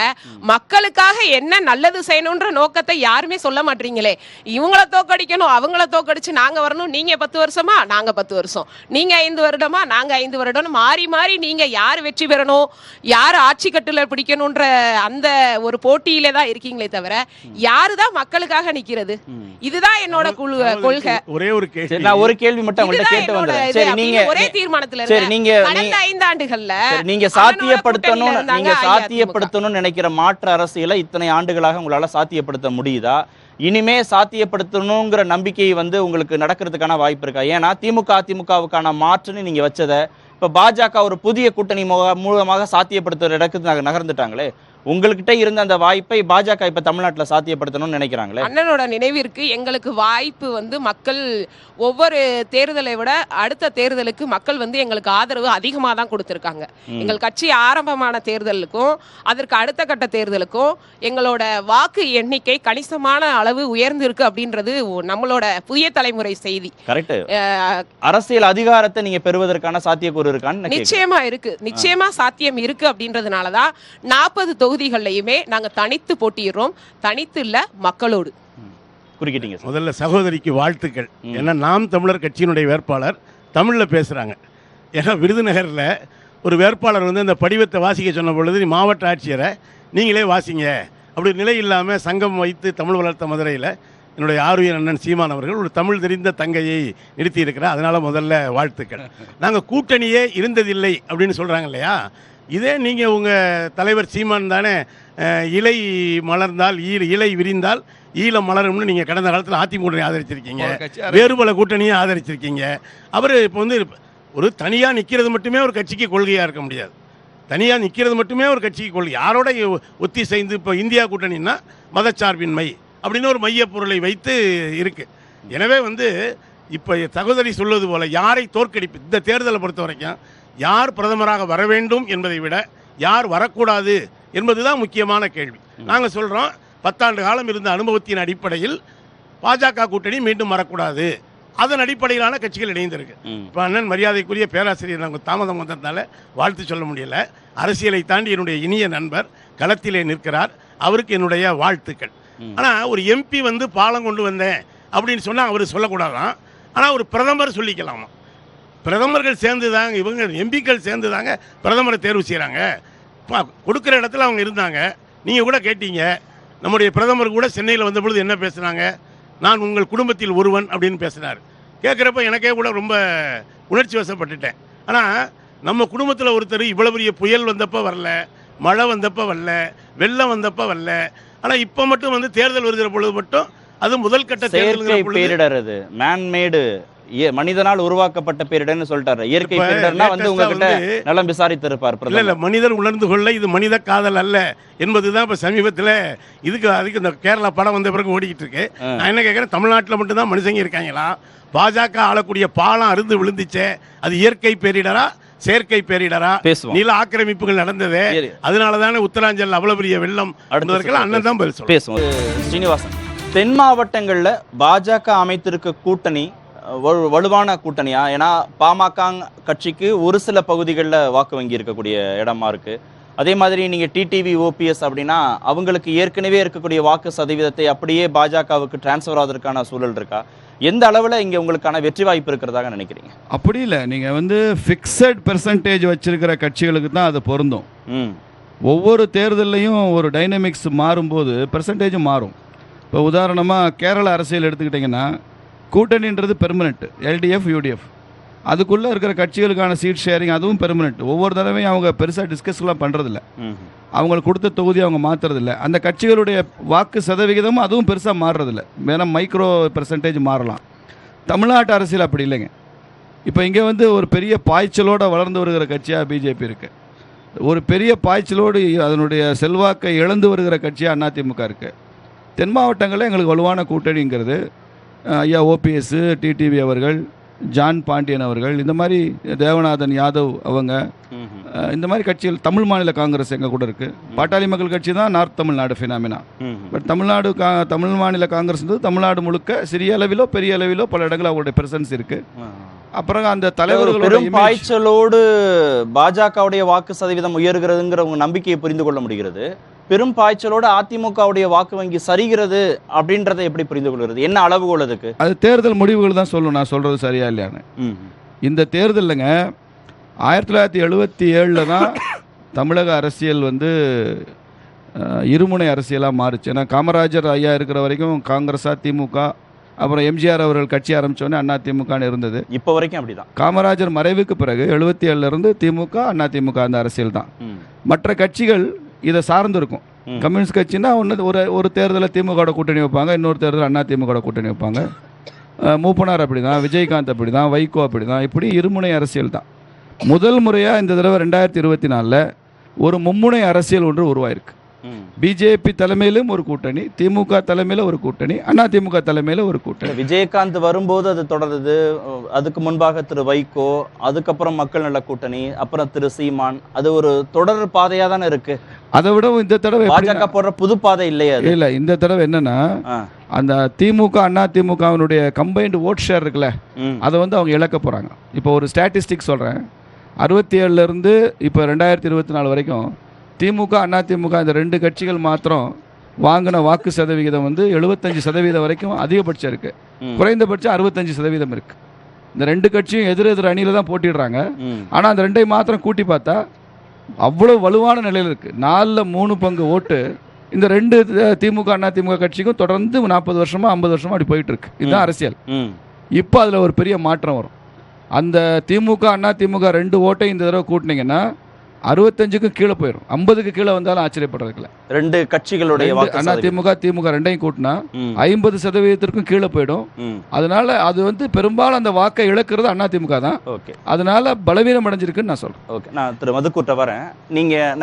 மக்களுக்காக என்ன நல்லது செய்யணும்ன்ற நோக்கத்தை யாருமே சொல்ல மாட்டீங்களே. இவங்களை தோற்கடிக்கணும், அவங்கள தோற்கடிச்சு நாங்க வரணும், நீங்க 10 வருஷமா நாங்க 10 வருஷம், நீங்க 5 வருடமா நாங்க 5 வருடம், மாறி மாறி நீங்க யார் வெற்றி பெறணும், யார் ஆட்சி கட்டுல பிடிக்கணும்ன்ற அந்த ஒரு போட்டியில தான் இருக்கீங்களே தவிர யாருதான் மக்களுக்காக நிக்கிறது? இதுதான் என்னோட கொள்கை. ஒரே ஒரு கேள்வி, நான் ஒரு கேள்வி மட்டும் உங்கள்ட்ட கேட்டு வந்தேன். சரி, நீங்க ஒரே தீர்மானத்துல சரி, நீங்க கடந்த 5 ஆண்டுகள்ல நீங்க சாத்தியப்படுத்தணும்னு நினைக்கிற மாற்று அரசியலை இத்தனை ஆண்டுகளாக உங்களால சாத்தியப்படுத்த முடியுதா? இனிமே சாத்தியப்படுத்தணுங்கிற நம்பிக்கை உங்களுக்கு நடக்கிறதுக்கான வாய்ப்பு இருக்கா? ஏன்னா அதிமுகவுக்கான மாற்றுன்னு நீங்க வச்சதை இப்ப பாஜக ஒரு புதிய கூட்டணி மூலமாக சாத்தியப்படுத்துற இடத்துக்கு நகர்ந்துட்டாங்களே. உங்கள்கிட்ட இருந்த அந்த வாய்ப்பை பாஜக இப்ப தமிழ்நாட்டில் சாத்தியப்படுத்தணும்னு நினைக்கிறாங்களே. அண்ணனோட நினைவிற்கு எங்களுக்கு வாய்ப்பு மக்கள் ஒவ்வொரு தேர்தலை விட அடுத்த தேர்தலுக்கு மக்கள் எங்களுக்கு ஆதரவு அதிகமாக தான் கொடுத்துருக்காங்க. எங்கள் கட்சி ஆரம்பமான தேர்தலுக்கும் அதற்கு அடுத்த கட்ட தேர்தலுக்கும் எங்களோட வாக்கு எண்ணிக்கை கணிசமான அளவு உயர்ந்திருக்கு அப்படின்றது நம்மளோட புதிய தலைமுறை செய்தி. கரெக்ட். அரசியல் அதிகாரத்தை நீங்க பெறுவதற்கான சாத்தியக்கூறு இருக்கான்னு நிச்சயமா இருக்கு, நிச்சயமா சாத்தியம் இருக்கு. அப்படின்றதுனாலதான் 40 தொகுதிகள்லையுமே நாங்க தனித்து போட்டிடுறோம். தனித்து இல்ல, மக்களோடு. குறிக்கிட்டீங்க. முதல்ல சகோதரிக்கு வாழ்த்துக்கள். ஏன்னா நாம் தமிழர் கட்சியினுடைய வேட்பாளர் தமிழ்ல பேசுறாங்க. ஏன்னா விருதுநகர்ல ஒரு வேட்பாளர் அந்த படிவத்தை வாசிக்க சொன்ன பொழுது, நீ மாவட்ட ஆட்சியரை நீங்களே வாசிங்க அப்படி நிலை இல்லாம சங்கம் வைத்து தமிழ் வளர்த்த மதுரையில் என்னுடைய ஆர்வியர் அண்ணன் சீமான் அவர்கள் ஒரு தமிழ் தெரிந்த தங்கையை நிறுத்தி இருக்கிறார். அதனால முதல்ல வாழ்த்துக்கள். நாங்கள் கூட்டணியே இருந்ததில்லை அப்படின்னு சொல்றாங்க இல்லையா? இதே நீங்கள் உங்கள் தலைவர் சீமான் தானே இலை மலர்ந்தால் இலை விரிந்தால் ஈழம் மலரும்னு நீங்கள் கடந்த காலத்தில் அதிமுக ஆதரிச்சிருக்கீங்க, வேறு பல கூட்டணியை ஆதரிச்சிருக்கீங்க. அவர் இப்போ ஒரு தனியாக நிற்கிறது மட்டுமே ஒரு கட்சிக்கு கொள்கையாக இருக்க முடியாது. தனியாக நிற்கிறது மட்டுமே ஒரு கட்சிக்கு கொள்கை. யாரோட ஒத்தி செய்து இப்போ இந்தியா கூட்டணின்னா மதச்சார்பின்மை அப்படின்னு ஒரு மைய பொருளை வைத்து இருக்கு. எனவே இப்போ சகோதரி சொல்வது போல யாரை தோற்கடிப்பு, இந்த தேர்தலை பொறுத்த வரைக்கும் யார் பிரதமராக வர வேண்டும் என்பதை விட யார் வரக்கூடாது என்பதுதான் முக்கியமான கேள்வி. நாங்கள் சொல்கிறோம், 10 ஆண்டு காலம் இருந்த அனுபவத்தின் அடிப்படையில் பாஜக கூட்டணி மீண்டும் வரக்கூடாது. அதன் அடிப்படையிலான கட்சிகள் இணைந்திருக்கு. இப்போ அண்ணன் மரியாதைக்குரிய பேராசிரியர் நாங்கள் தாமதம் வந்ததுனால வாழ்த்து சொல்ல முடியல. அரசியலை தாண்டி என்னுடைய இனிய நண்பர் களத்திலே நிற்கிறார், அவருக்கு என்னுடைய வாழ்த்துக்கள். ஆனால் ஒரு எம்பி பாலம் கொண்டு வந்தேன் அப்படின்னு சொன்னால் அவர் சொல்லக்கூடாதான். ஆனால் ஒரு பிரதமர் சொல்லிக்கலாமா? பிரதமர்கள் சேர்ந்து தாங்க, இவங்க எம்பிக்கள் சேர்ந்து தாங்க பிரதமரை தேர்வு செய்கிறாங்க. கொடுக்குற இடத்துல அவங்க இருந்தாங்க. நீங்கள் கூட கேட்டீங்க, நம்முடைய பிரதமர் கூட சென்னையில் வந்த பொழுது என்ன பேசுனாங்க? நான் உங்கள் குடும்பத்தில் ஒருவன் அப்படின்னு பேசினார். கேட்குறப்ப எனக்கே கூட ரொம்ப உணர்ச்சி வசப்பட்டுட்டேன். ஆனால் நம்ம குடும்பத்தில் ஒருத்தர் இவ்வளோ பெரிய புயல் வந்தப்போ வரல, மழை வந்தப்போ வரல, வெள்ளம் வந்தப்போ வரல. ஆனால் இப்போ மட்டும் தேர்தல் வருகிற பொழுது மட்டும் அது முதல் கட்ட தேர்தல் பேரிடர், அது மேன்மேடு மனிதனால் உருவாக்கப்பட்ட பேரிடர்னு சொல்லிட்டாரு. இயற்கை பேரிடர்னா உங்ககிட்ட நலம் விசாரித்திருப்பார். இல்ல, மனிதர் உணர்ந்து கொள்ள இது மனித காதல் அல்ல என்பதுதான் இப்ப சமீபத்தில் அதுக்கு இந்த கேரளா படம் வந்த பிறகு ஓடிக்கிட்டு இருக்கு. நான் என்ன கேட்கிறேன், தமிழ்நாட்டில் மட்டும்தான் மனுஷங்க இருக்காங்களா? பாஜக ஆளக்கூடிய பாலம் அருந்து விழுந்துச்சே, அது இயற்கை பேரிடரா செயற்கை பேரிடரா? நில ஆக்கிரமிப்புகள் நடந்தது, அதனாலதானே உத்தராஞ்சல் அவ்வளவு பெரிய வெள்ளம். அண்ணன் தான் பதில் பேசுவோம். ஸ்ரீனிவாசன், தென் மாவட்டங்கள்ல பாஜக அமைத்திருக்க கூட்டணி வலுவான கூட்டணியா? ஏன்னா பாமக கட்சிக்கு ஒரு சில பகுதிகளில் வாக்கு வங்கி இருக்கக்கூடிய இடமா இருக்கு. அதே மாதிரி நீங்க டிடிவி ஓபிஎஸ் அப்படின்னா அவங்களுக்கு ஏற்கனவே இருக்கக்கூடிய வாக்கு சதவீதத்தை அப்படியே பாஜகவுக்கு டிரான்ஸ்ஃபர் ஆவதற்கான சூழல் இருக்கா? எந்த அளவுல இங்க உங்களுக்கான வெற்றி வாய்ப்பு இருக்கிறதாக நினைக்கிறீங்க? அப்படி இல்லை, நீங்கள் வந்து ஃபிக்ஸட் பெர்சன்டேஜ் வச்சிருக்கிற கட்சிகளுக்கு தான் அது பொருந்தும். ஒவ்வொரு தேர்தல்லையும் ஒரு டைனமிக்ஸ் மாறும்போது பெர்சன்டேஜும் மாறும். இப்போ உதாரணமாக கேரள அரசியல் எடுத்துக்கிட்டிங்கன்னா கூட்டணின்றது பெர்மனெண்ட், எல்டிஎஃப் யூடிஎஃப், அதுக்குள்ளே இருக்கிற கட்சிகளுக்கான சீட் ஷேரிங் அதுவும் பெர்மனெண்ட். ஒவ்வொரு தடவையும் அவங்க பெருசாக டிஸ்கஸ்லாம் பண்ணுறதில்ல, அவங்களுக்கு கொடுத்த தொகுதி அவங்க மாற்றுறதில்ல. அந்த கட்சிகளுடைய வாக்கு சதவிகிதமும் அதுவும் பெருசாக மாறுறதில்ல, வேணால் மைக்ரோ பெர்சன்டேஜ் மாறலாம். தமிழ்நாட்டு அரசியல் அப்படி இல்லைங்க. இப்போ இங்கே வந்து ஒரு பெரிய பாய்ச்சலோடு வளர்ந்து வருகிற கட்சியாக பிஜேபி இருக்குது, ஒரு பெரிய பாய்ச்சலோடு அதனுடைய செல்வாக்கை இழந்து வருகிற கட்சியாக அதிமுக இருக்குது. தென் மாவட்டங்களில் எங்களுக்கு வலுவான கூட்டணிங்கிறது ஐயா ஓபிஎஸ், டிடிவி அவர்கள், ஜான் பாண்டியன் அவர்கள், இந்த மாதிரி தேவநாதன் யாதவ் அவங்க, இந்த மாதிரி கட்சிகள். தமிழ் மாநில காங்கிரஸ் எங்கள் கூட இருக்குது. பாட்டாளி மக்கள் கட்சி தான் north Tamil Nadu phenomena. But Tamil மாநில காங்கிரஸ் தமிழ்நாடு முழுக்க சிறிய அளவிலோ பெரிய அளவிலோ பல இடங்களில் அவங்களுடைய பிரசன்ஸ் இருக்குது. அப்புறம் அந்த தலைவர்கள் பெரும் பாய்ச்சலோடு பாஜகவுடைய வாக்கு சதவீதம் உயர்கிறதுங்கிற உங்க நம்பிக்கையை புரிந்து கொள்ள முடிகிறது. பெரும் பாய்ச்சலோடு அதிமுகவுடைய வாக்கு வங்கி சரிகிறது அப்படின்றத எப்படி புரிந்து கொள்கிறது? என்ன அளவுகோல் அதுக்கு? அது தேர்தல் முடிவுகள் தான் சொல்லணும், நான் சொல்றது சரியா இல்லையான்னு. இந்த தேர்தலுங்க 1977 தான் தமிழக அரசியல் வந்து இருமுனை அரசியலாக மாறுச்சு. ஏன்னா காமராஜர் ஐயா இருக்கிற வரைக்கும் காங்கிரஸா திமுக, அப்புறம் எம்ஜிஆர் அவர்கள் கட்சி ஆரம்பித்தோடனே அதிமுகன்னு இருந்தது. இப்போ வரைக்கும் அப்படிதான். காமராஜர் மறைவுக்கு பிறகு 77 திமுக அதிமுக அந்த அரசியல் தான். மற்ற கட்சிகள் இதை சார்ந்து இருக்கும். கம்யூனிஸ்ட் கட்சின்னா ஒரு தேர்தலில் திமுக கூட்டணி வைப்பாங்க, இன்னொரு தேர்தலில் அதிமுக கூட்டணி வைப்பாங்க. மூப்பனார் அப்படி தான், விஜயகாந்த் அப்படி தான், வைகோ அப்படி தான், இப்படி இருமுனை அரசியல் தான். முதல் முறையாக இந்த தடவை 2024 ஒரு மும்முனை அரசியல் ஒன்று உருவாயிருக்கு. பிஜேபி தலைமையிலும் ஒரு கூட்டணி, திமுக தலைமையில் ஒரு கூட்டணி, அதிமுக தலைமையில் ஒரு கூட்டணி. விஜயகாந்த் வரும்போது அது தொடருது. அதுக்கு முன்பாக திரு வைகோ, அதுக்கப்புறம் மக்கள் நல கூட்டணி, அப்புறம் திரு சீமான். அது ஒரு தொடர் பாதையா தானே இருக்கு. அதை விட இந்த தடவை பாஜக போடுற புது பாதை இல்லையா? இல்ல, இந்த தடவை என்னன்னா அந்த திமுக அதிமுகவினுடைய கம்பைன்டு ஓட் ஷேர் இருக்குல்ல, அதை வந்து அவங்க இழக்க போறாங்க. இப்போ ஒரு ஸ்டாட்டிஸ்டிக் சொல்றேன். 67 இப்போ 2024 வரைக்கும் திமுக அதிமுக இந்த ரெண்டு கட்சிகள் மாத்திரம் வாங்கின வாக்கு சதவிகிதம் வந்து 75% வரைக்கும் அதிகபட்சம் இருக்கு. குறைந்தபட்சம் 65% இருக்கு. இந்த ரெண்டு கட்சியும் எதிர் அணியில தான் போட்டிடுறாங்க. ஆனா அந்த ரெண்டையும் மாத்திரம் கூட்டி பார்த்தா அவ்வளவு வலுவான நிலையில் இருக்கு. 4/3 பங்கு ஓட்டு இந்த ரெண்டு திமுக அதிமுக கட்சிக்கும் தொடர்ந்து 40 வருஷமா 50 வருஷமா அப்படி போயிட்டு இருக்கு. இதுதான் அரசியல். இப்போ அதுல ஒரு பெரிய மாற்றம் வரும். அந்த திமுக அதிமுக ரெண்டு ஓட்டை இந்த தடவை கூட்டினீங்கன்னா 65க்கும் கீழே போயிடும். 50க்கு கீழே வந்தாலும் ஆச்சரியப்படுறதுல ரெண்டு கட்சிகளுடைய அதிமுக திமுக ரெண்டையும் கூட்டினா 50% கீழே போயிடும். அதனால அது வந்து பெரும்பாலும் அந்த வாக்கை இழக்கிறது அதிமுக தான். அதனால பலவீனம் அடைஞ்சிருக்குன்னு நான் சொல்றேன். ஓகே, நான் திரு மதுக்கூட்ட வரேன்.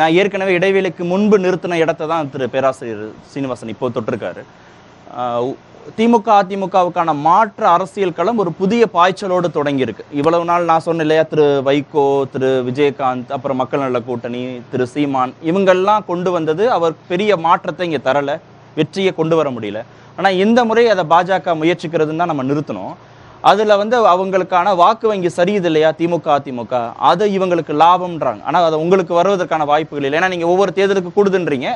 நான் ஏற்கனவே இடைவேளைக்கு முன்பு நிறுத்தின இடத்தை தான் திரு பேராசிரியர் சீனிவாசன் இப்போ தொட்டிருக்காரு. திமுக அதிமுகவுக்கான மாற்று அரசியல் களம் ஒரு புதிய பாய்ச்சலோடு தொடங்கி இருக்கு. இவ்வளவு நாள் நான் சொன்ன இல்லையா, திரு வைகோ, திரு விஜயகாந்த், அப்புறம் மக்கள் நல கூட்டணி, திரு சீமான், இவங்கெல்லாம் கொண்டு வந்தது அவர் பெரிய மாற்றத்தை இங்கே தரல, வெற்றியை கொண்டு வர முடியல. ஆனால் இந்த முறை அதை பாஜக முயற்சிக்கிறதுன்னு தான் நம்ம நிறுத்தணும். அதில் வந்து அவங்களுக்கான வாக்கு வங்கி சரியுது இல்லையா திமுக அதிமுக, அது இவங்களுக்கு லாபம்ன்றாங்க. ஆனால் அது உங்களுக்கு வருவதற்கான வாய்ப்புகள் இல்லை. ஏன்னா நீங்கள் ஒவ்வொரு தேர்தலுக்கு கூடுதுன்றீங்க.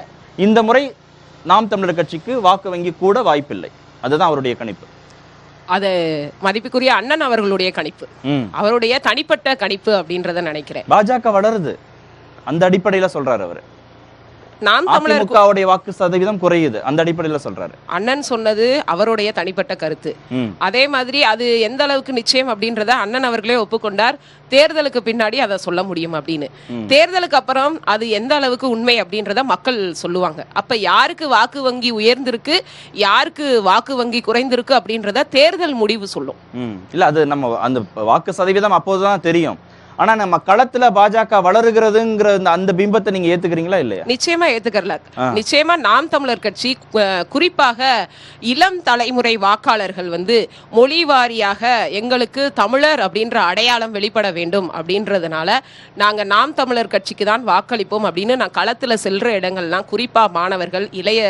இந்த முறை நாம் தமிழர் கட்சிக்கு வாக்கு வங்கி கூட வாய்ப்பில்லை. அதுதான் அவருடைய கணிப்பு. அது மதிப்புக்குரிய அண்ணன் அவர்களுடைய கணிப்பு, அவருடைய தனிப்பட்ட கணிப்பு அப்படின்றத நினைக்கிறேன். பாஜக வளருது அந்த அடிப்படையில சொல்றாரு அவரு. நாம் தமிழருடைய வாக்கு சதவீதம் குறையுது அந்த அடிப்படையில சொல்றாரு. அண்ணன் சொன்னது அவருடைய தனிப்பட்ட கருத்து. அதே மாதிரி அது எந்த அளவுக்கு நிச்சயம் அப்படின்றத அண்ணன் அவர்களே ஒப்புக்கொண்டார். தேர்தலுக்கு பின்னாடி அதை சொல்ல முடியும் அப்படின்னு. தேர்தலுக்கு அப்புறம் அது எந்த அளவுக்கு உண்மை அப்படின்றத மக்கள் சொல்லுவாங்க. அப்ப யாருக்கு வாக்கு வங்கி உயர்ந்திருக்கு, யாருக்கு வாக்கு வங்கி குறைந்திருக்கு அப்படின்றத தேர்தல் முடிவு சொல்லும். இல்ல, அது நம்ம அந்த வாக்கு சதவீதம் அப்போதுதான் தெரியும். ஆனா நம்ம களத்துல பாஜக வளருகிறதுங்கிற அந்த பிம்பத்தை நீங்க ஏத்துக்கிறீங்களா இல்லையா? நிச்சயமா ஏத்துக்கறல. நிச்சயமா நாம் தமிழர் கட்சி குறிப்பாக இளம் தலைமுறை வாக்காளர்கள் வந்து மொழி வாரியாக எங்களுக்கு தமிழர் அப்படின்ற அடையாளம் வெளிப்பட வேண்டும் அப்படின்றதுனால நாங்க நாம் தமிழர் கட்சிக்கு தான் வாக்களிப்போம் அப்படின்னு நான் களத்துல செல்ற இடங்கள்லாம் குறிப்பா மாணவர்கள், இளைய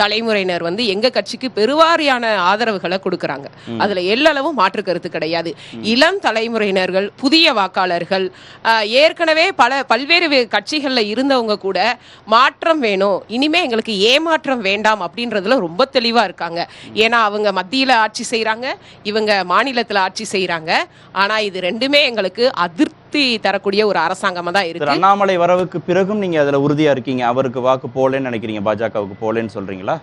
தலைமுறையினர் வந்து எங்க கட்சிக்கு பெருவாரியான ஆதரவுகளை கொடுக்கறாங்க. அதுல எல்லளவும் மாற்று கருத்து கிடையாது. இளம் தலைமுறையினர்கள், புதிய வாக்காளர்கள் வேட்பாளர்கள் ஏற்கனவே பல்வேறு கட்சிகள்ல இருந்தவங்க கூட மாற்றம் வேணும், இனிமே எங்களுக்கு ஏமாற்றம் வேண்டாம் அப்படின்றதுல ரொம்ப தெளிவா இருக்காங்க. ஏன்னா அவங்க மத்தியில ஆட்சி செய்யறாங்க, இவங்க மாநிலத்துல ஆட்சி செய்யறாங்க. ஆனா இது ரெண்டுமே எங்களுக்கு அதிருப்தி தரக்கூடிய ஒரு அரசாங்கமா தான் இருக்கு. அண்ணாமலை வரவுக்கு பிறகும் நீங்க அதுல உறுதியா இருக்கீங்க, அவருக்கு வாக்கு போலேன்னு நினைக்கிறீங்க, பாஜகவுக்கு போலேன்னு சொல்றீங்களா?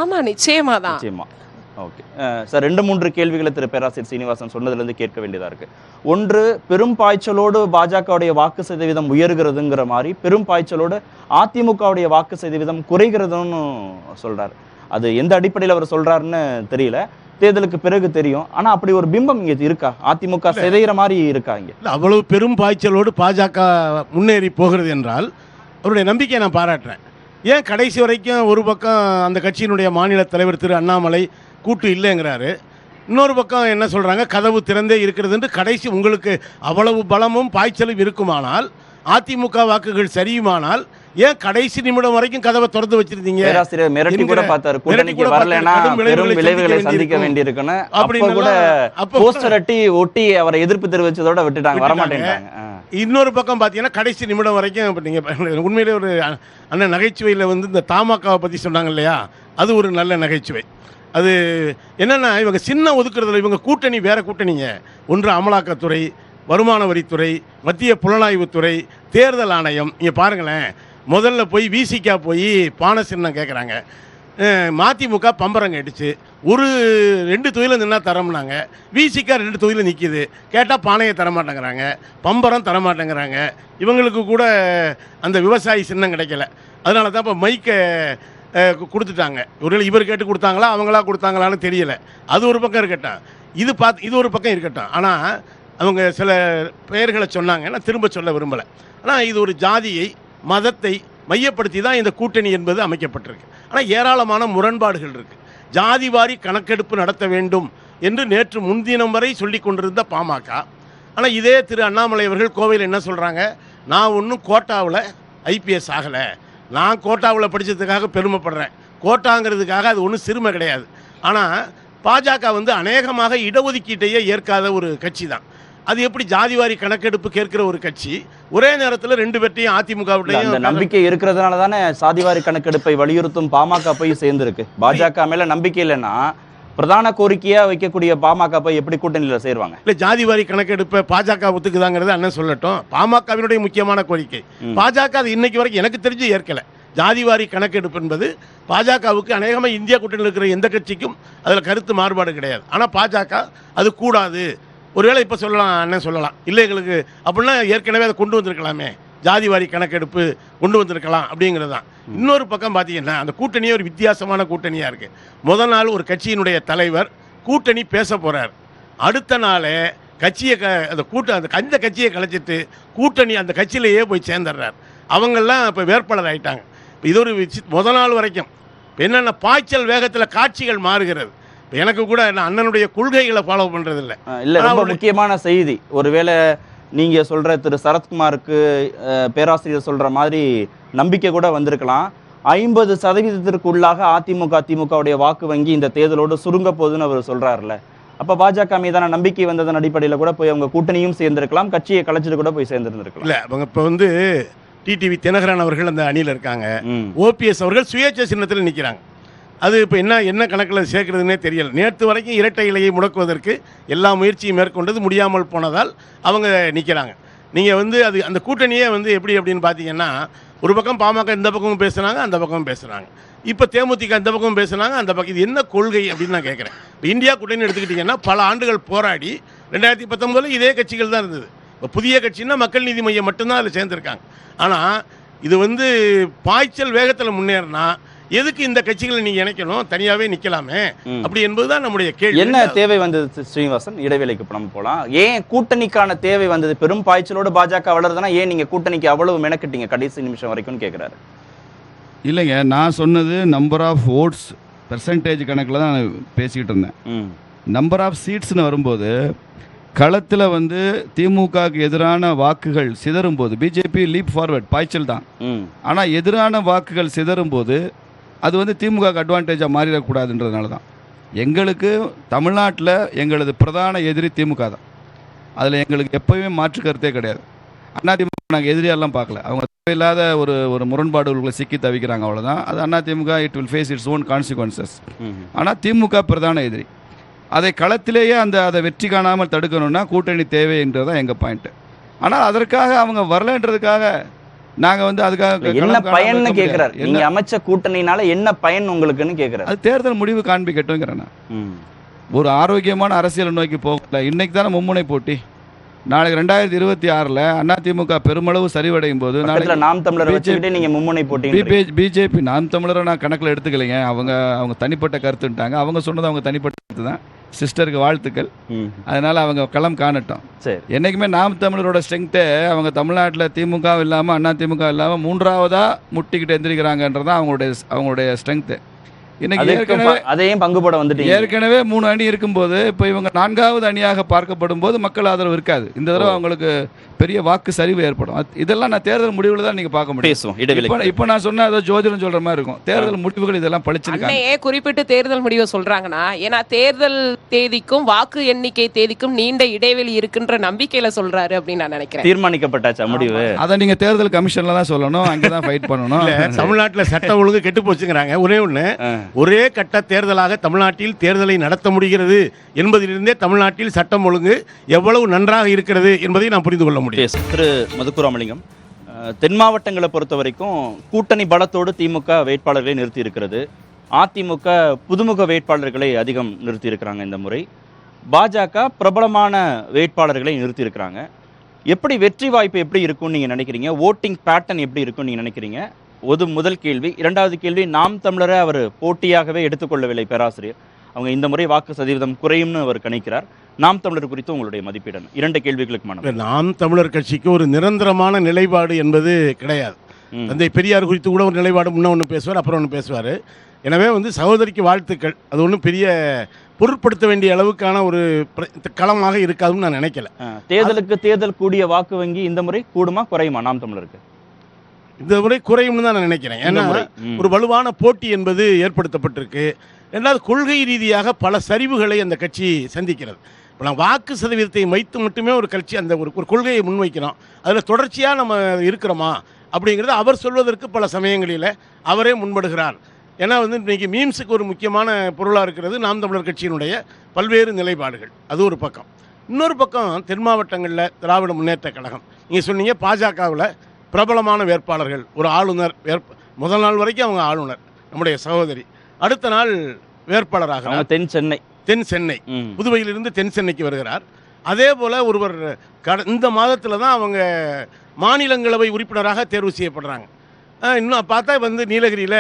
ஆமா, நிச்சயமா தான். நிச்சயமா. ஓகே சார், 2-3 கேள்விகளை திரு பேராசிரியர் சீனிவாசன் சொன்னதுலேருந்து கேட்க வேண்டியதாக இருக்கு. ஒன்று, பெரும் பாய்ச்சலோடு பாஜகவுடைய வாக்கு சதவீதம் உயர்கிறதுங்கிற மாதிரி பெரும் பாய்ச்சலோடு அதிமுகவுடைய வாக்கு சதவீதம் குறைகிறதுன்னு சொல்றாரு. அது எந்த அடிப்படையில் அவர் சொல்றாருன்னு தெரியல, தேர்தலுக்கு பிறகு தெரியும். ஆனா அப்படி ஒரு பிம்பம் இங்க இருக்கா? அதிமுக சிதைகிற மாதிரி இருக்கா இங்க? அவ்வளவு பெரும் பாய்ச்சலோடு பாஜக முன்னேறி போகிறது என்றால் அவருடைய நம்பிக்கையை நான் பாராட்டுறேன். ஏன் கடைசி வரைக்கும் ஒரு பக்கம் அந்த கட்சியினுடைய மாநில தலைவர் திரு அண்ணாமலை கூட்டு இல்லைங்கிறாரு, இன்னொரு பக்கம் என்ன சொல்றாங்க, கதவு திறந்தே இருக்கிறது என்று. கடைசி உங்களுக்கு அவ்வளவு பலமும் பாய்ச்சலும் இருக்குமானால், அதிமுக வாக்குகள் சரியுமானால், ஏன் கடைசி நிமிடம் வரைக்கும் கதவை திறந்து வச்சிருந்தீங்க? பேராசிரியர் மிரட்டி கூட பார்த்தாரு, கூட்டணிக்கு வரலனா பெரும் விளைவுகளை சந்திக்க வேண்டியிருக்குன்னு. அப்ப கூட போஸ்டர் ஒட்டி அவரை எதிர்ப்பு தெரிவிச்சதோட விட்டுட்டாங்க, வர மாட்டேங்கிறாங்க. இன்னொரு பக்கம் பார்த்தீங்கன்னா கடைசி நிமிடம் வரைக்கும் நீங்கள் உண்மையிலே ஒரு அண்ணன் நகைச்சுவையில் வந்து இந்த தமாகாவை பற்றி சொன்னாங்க இல்லையா, அது ஒரு நல்ல நகைச்சுவை. அது என்னென்னா, இவங்க சின்ன ஒதுக்குறதுல இவங்க கூட்டணி வேறு கூட்டணிங்க. ஒன்று அமலாக்கத்துறை, வருமான வரித்துறை, மத்திய புலனாய்வுத்துறை, தேர்தல் ஆணையம். இங்கே பாருங்களேன், முதல்ல போய் விசிகா போய் பானை சின்னம் கேட்குறாங்க, மதிமுக பம்பரம் கேட்டுச்சு, 2 தொகுதியில் நின்னா தரம்னாங்க. விசிகா 2 தொகுதியில் நிற்கிது, கேட்டால் பானையை தரமாட்டேங்கிறாங்க, பம்பரம் தரமாட்டேங்கிறாங்க. இவங்களுக்கு கூட அந்த விவசாயி சின்னம் கிடைக்கல. அதனால தான் இப்போ மைக்கை கொடுத்துட்டாங்க. ஒருவேளை இவர் கேட்டு கொடுத்தாங்களா அவங்களா கொடுத்தாங்களான்னு தெரியல. அது ஒரு பக்கம் இருக்கட்டும், இது ஒரு பக்கம் இருக்கட்டும். ஆனால் அவங்க சில பெயர்களை சொன்னாங்க, நான் திரும்ப சொல்ல விரும்பலை. ஆனால் இது ஒரு ஜாதியை மதத்தை மையப்படுத்தி தான் இந்த கூட்டணி என்பது அமைக்கப்பட்டிருக்கு. ஆனால் ஏராளமான முரண்பாடுகள் இருக்குது. ஜாதி வாரி கணக்கெடுப்பு நடத்த வேண்டும் என்று நேற்று முன்தினம் வரை சொல்லி கொண்டிருந்த பாமக, ஆனால் இதே திரு அண்ணாமலை அவர்கள் கோவையில் என்ன சொல்கிறாங்க, நான் ஒன்றும் கோட்டாவில் ஐபிஎஸ் ஆகலை, நான் கோட்டாவில் படித்ததுக்காக பெருமைப்படுறேன், கோட்டாங்கிறதுக்காக அது ஒன்றும் சிறுமை கிடையாது. ஆனால் பாஜக வந்து அநேகமாக இடஒதுக்கீட்டையே ஏற்காத ஒரு கட்சி தான். அது எப்படி ஜாதிவாரி கணக்கெடுப்பு கேட்கிற ஒரு கட்சி ஒரே நேரத்தில் 2 பேர்ட்டையும் அதிமுகவுடையும் நம்பிக்கை இருக்கிறதுனால தானே சாதிவாரி கணக்கெடுப்பை வலியுறுத்தும் பாமக போய் சேர்ந்திருக்கு. பாஜக மேல நம்பிக்கை இல்லைன்னா பிரதான கோரிக்கையா வைக்கக்கூடிய பாமக போய் எப்படி கூட்டணியில் சேருவாங்க? இல்லை, ஜாதிவாரி கணக்கெடுப்பை பாஜக ஒத்துக்குதாங்கிறது அண்ணன் சொல்லட்டும். பாமகவினுடைய முக்கியமான கோரிக்கை. பாஜக அது இன்னைக்கு வரைக்கும் எனக்கு தெரிஞ்சு ஏற்கலை. ஜாதிவாரி கணக்கெடுப்பு என்பது பாஜகவுக்கு அநேகமாக இந்தியா கூட்டணியில் இருக்கிற எந்த கட்சிக்கும் அதில் கருத்து மாறுபாடு கிடையாது. ஆனால் பாஜக அது கூடாது, ஒருவேளை இப்போ சொல்லலாம், அண்ணன் சொல்லலாம், இல்லை எங்களுக்கு அப்படின்னா ஏற்கனவே அதை கொண்டு வந்திருக்கலாமே, ஜாதிவாரி கணக்கெடுப்பு கொண்டு வந்திருக்கலாம் அப்படிங்கிறது தான். இன்னொரு பக்கம் பார்த்தீங்கன்னா அந்த கூட்டணியே ஒரு வித்தியாசமான கூட்டணியாக இருக்குது. முதல் நாள் ஒரு கட்சியினுடைய தலைவர் கூட்டணி பேச போகிறார், அடுத்த நாளே கட்சியை அந்த கட்சியை கலைச்சிட்டு கூட்டணி அந்த கட்சியிலேயே போய் சேர்ந்துடுறார். அவங்கெல்லாம் இப்போ வேட்பாளர் ஆகிட்டாங்க. இப்போ இது ஒரு முதல் நாள் வரைக்கும் இப்போ என்னென்ன பாய்ச்சல் வேகத்தில் காட்சிகள் மாறுகிறது. எனக்கு கூட நான் அண்ணனுடைய கொள்கைகளை ஃபாலோ பண்றது இல்லை. ரொம்ப முக்கியமான செய்தி, ஒருவேளை நீங்க சொல்ற திரு சரத்குமாருக்கு பேராசிரியர் சொல்ற மாதிரி நம்பிக்கை கூட வந்திருக்கலாம். 50% அதிமுகவுடைய வாக்கு வங்கி இந்த தேர்தலோடு சுருங்க போகுதுன்னு அவர் சொல்றாருல. அப்ப பாஜக மீதான நம்பிக்கை வந்ததன் அடிப்படையில் கூட போய் அவங்க கூட்டணியும் சேர்ந்திருக்கலாம், கட்சியை கலைச்சிட்டு கூட போய் சேர்ந்திருந்திருக்கலாம். இல்ல, அவங்க இப்ப வந்து டிடிவி தினகரன் அவர்கள் அந்த அணியில் இருக்காங்க, ஓபிஎஸ் அவர்கள் சுயேட்சை சின்னத்தில் நிற்கிறாங்க. அது இப்போ என்ன கணக்கில் சேர்க்கறதுன்னே தெரியல. நேற்று வரைக்கும் இரட்டை இலையை முடக்குவதற்கு எல்லா முயற்சியும் மேற்கொண்டது முடியாமல் போனதால் அவங்க நிற்கிறாங்க. நீங்கள் வந்து அது அந்த கூட்டணியே வந்து எப்படி அப்படின்னு பார்த்தீங்கன்னா, ஒரு பக்கம் பாமக இந்த பக்கமும் பேசுகிறாங்க, அந்த பக்கமும் பேசுகிறாங்க. இப்போ தேமுதிக இந்த பக்கமும் பேசுகிறாங்க, அந்த பக்கம். இது என்ன கொள்கை அப்படின்னு நான் கேட்குறேன். இப்போ இந்தியா கூட்டணி எடுத்துக்கிட்டிங்கன்னா பல ஆண்டுகள் போராடி 2019 இதே கட்சிகள் தான் இருந்தது. இப்போ புதிய கட்சின்னா மக்கள் நீதி மையம் மட்டும்தான் அதில் சேர்ந்துருக்காங்க. ஆனால் இது வந்து பாய்ச்சல் வேகத்தில் முன்னேறினா எதுக்கு இந்த கட்சிகளை நீங்க இணைக்கணும், தனியாவே நிக்கலாமே அப்படி என்பதுதான் நம்முடைய கேள்வி. என்ன தேவை வந்தது ஸ்ரீனிவாசன்? இடைவேளைக்கு நம்ம போலாம். ஏன் கூட்டணிக்கான தேவை வந்தது? பெரும் பாய்ச்சலோடு பாஜக வளருதுன்னா ஏன் நீங்க கூட்டணிக்கு அவ்வளவு மெனக்கிட்டீங்க கடைசி நிமிஷம் வரைக்கும் கேட்கிறாரு. இல்லைங்க, நான் சொன்னது நம்பர் ஆஃப் ஓட்ஸ் பெர்சன்டேஜ் கணக்கில் தான் நான் பேசிக்கிட்டு இருந்தேன். நம்பர் ஆஃப் சீட்ஸ்னு வரும்போது களத்தில் வந்து திமுகவுக்கு எதிரான வாக்குகள் சிதறும் போது பிஜேபி லீப் ஃபார்வர்ட் பாய்ச்சல் தான். ஆனால் எதிரான வாக்குகள் சிதறும் போது அது வந்து திமுகவுக்கு அட்வான்டேஜாக மாறிடக்கூடாதுன்றதுனால தான் எங்களுக்கு தமிழ்நாட்டில் எங்களது பிரதான எதிரி திமுக தான். அதில் எங்களுக்கு எப்போயுமே மாற்று கருத்தே கிடையாது. அதிமுக நாங்கள் எதிரியாலாம் பார்க்கல. அவங்க தேவையில்லாத ஒரு முரண்பாடுகளுக்குள்ள சிக்கி தவிக்கிறாங்க, அவ்வளோதான். அது AIADMK it will face its own consequences. ஆனால் திமுக பிரதான எதிரி. அதை களத்திலேயே அதை வெற்றி காணாமல் தடுக்கணும்னா கூட்டணி தேவைன்றது தான் எங்கள் பாயிண்ட்டு. ஆனால் அதற்காக அவங்க வரலன்றதுக்காக நாங்கள் அதுக்காக என்ன பயன்னு கேட்குறாரு. நீங்கள் அமைச்ச கூட்டணினால என்ன பயன் உங்களுக்குன்னு கேட்குறாரு. அது தேர்தல் முடிவு காண்பிக்கட்டும்ங்கிறேன் நான். ஒரு ஆரோக்கியமான அரசியல் நோக்கி போகல. இன்னைக்கு தானே மும்முனை போட்டி. நாளைக்கு 2026 அதிமுக பெருமளவு சரிவடையும் போது நாம் தமிழர் நீங்க மும்முனை போட்டி பிஜேபி நாம் தமிழரை நான் கணக்கில் எடுத்துக்கலைங்க. அவங்க தனிப்பட்ட கருத்துட்டாங்க. அவங்க சொன்னது அவங்க தனிப்பட்ட கருத்து தான். சிஸ்டருக்கு வாழ்த்துக்கள். அதனால அவங்க களம் காணட்டும். என்னைக்குமே நாம் தமிழரோட ஸ்ட்ரென்த்து அவங்க தமிழ்நாட்டில் திமுக இல்லாமல் அதிமுக இல்லாமல் மூன்றாவதா முட்டிக்கிட்டு எந்திரிக்கிறாங்கன்றதான் அவங்களுடைய ஸ்ட்ரென்த்து. இன்னைக்கு அதையும் பங்குபட வந்துட்டு ஏற்கனவே 3 அணி இருக்கும்போது இப்போ இவங்க 4வது அணியாக பார்க்கப்படும் போது மக்கள் ஆதரவு இருக்காது. இந்த தடவை அவங்களுக்கு பெரிய வாக்கு சரிவு ஏற்படும். இதெல்லாம் நான் தேர்தல் முடிவுல தான் நீங்க பார்க்க முடியும். இப்போ நான் சொன்ன ஏதோ ஜோதிடம் சொல்ற மாதிரி இருக்கும். தேர்தல் முடிவுகள் இதெல்லாம் பழிச்சிருக்காங்க. ஏன் குறிப்பிட்டு தேர்தல் முடிவை சொல்றாங்கன்னா, ஏன்னா தேர்தல் தேதிக்கும் வாக்கு எண்ணிக்கை தேதிக்கும் நீண்ட இடைவெளி இருக்குன்ற நம்பிக்கையில சொல்றாரு அப்படின்னு நான் நினைக்கிறேன். தீர்மானிக்கப்பட்டாச்சா முடிவு? அதை நீங்க தேர்தல் கமிஷன்ல தான் சொல்லணும். அங்கதான் ஃபைட் பண்ணணும். தமிழ்நாட்டில் சட்டம் ஒழுங்கு கெட்டு போச்சுங்கிறாங்க. ஒரே கட்ட தேர்தலாக தமிழ்நாட்டில் தேர்தலை நடத்த முடிகிறது என்பதிலிருந்தே தமிழ்நாட்டில் சட்டம் ஒழுங்கு எவ்வளவு நன்றாக இருக்கிறது என்பதை நாம் புரிந்து கொள்ள முடியும். திரு மதுக்குராமலிங்கம், தென் மாவட்டங்களை பொறுத்த வரைக்கும் கூட்டணி பலத்தோடு திமுக வேட்பாளர்களை நிறுத்தி இருக்கிறது. அதிமுக புதுமுக வேட்பாளர்களை அதிகம் நிறுத்தி இருக்கிறாங்க. இந்த முறை பாஜக பிரபலமான வேட்பாளர்களை நிறுத்தி இருக்கிறாங்க. எப்படி வெற்றி வாய்ப்பு எப்படி இருக்கும்னு நீங்க நினைக்கிறீங்க? ஓட்டிங் பேட்டர்ன் எப்படி இருக்கும்னு நீங்க நினைக்கிறீங்க? முதல் கேள்வி. இரண்டாவது கேள்வி, நாம் தமிழரை அவர் போட்டியாகவே எடுத்துக்கொள்ளவில்லை பேராசிரியர். அவங்க இந்த முறை வாக்கு சதவீதம் குறையும்னு அவர் கணிக்கிறார். நாம் தமிழர் குறித்து உங்களுடைய மதிப்பீடு? 2 கேள்விகளுக்கு. நாம் தமிழர் கட்சிக்கு ஒரு நிரந்தரமான நிலைப்பாடு என்பது கிடையாது. தந்தை பெரியார் குறித்து கூட ஒரு நிலைப்பாடு முன்ன ஒன்று பேசுவார், அப்புறம் ஒன்று பேசுவார். எனவே சகோதரிக்கு வாழ்த்துக்கள். அது ஒன்றும் பெரிய பொருட்படுத்த வேண்டிய அளவுக்கான ஒரு களமாக இருக்காதுன்னு நான் நினைக்கல. தேர்தல் கூடிய வாக்கு வங்கி இந்த முறை கூடுமா குறையுமா நாம் தமிழருக்கு? இந்த முறை குறையும்னு தான் நான் நினைக்கிறேன். ஏன்னா ஒரு வலுவான போட்டி என்பது ஏற்படுத்தப்பட்டிருக்கு. ரெண்டாவது, கொள்கை ரீதியாக பல சரிவுகளை அந்த கட்சி சந்திக்கிறது. இப்போ நான் வாக்கு சதவீதத்தை வைத்து மட்டுமே ஒரு கட்சி அந்த ஒரு கொள்கையை முன்வைக்கிறோம். அதில் தொடர்ச்சியாக நம்ம இருக்கிறோமா அப்படிங்கிறது அவர் சொல்வதற்கு பல சமயங்களில் அவரே முன்படுகிறார். ஏன்னா இன்றைக்கி மீம்ஸுக்கு ஒரு முக்கியமான பொருளாக இருக்கிறது நாம் தமிழர் கட்சியினுடைய பல்வேறு நிலைப்பாடுகள். அது ஒரு பக்கம். இன்னொரு பக்கம் தென் மாவட்டங்களில் திராவிட முன்னேற்ற கழகம், நீங்கள் சொன்னீங்க பாஜகவில் பிரபலமான வேட்பாளர்கள். ஒரு ஆளுநர் முதல் நாள் வரைக்கும் அவங்க ஆளுநர் நம்முடைய சகோதரி, அடுத்த நாள் வேட்பாளராக தென் சென்னை புதுவையிலிருந்து தென் சென்னைக்கு வருகிறார். அதே போல் ஒருவர் இந்த மாதத்தில் தான் அவங்க மாநிலங்களவை உறுப்பினராக தேர்வு செய்யப்படுறாங்க. இன்னும் பார்த்தா நீலகிரியில்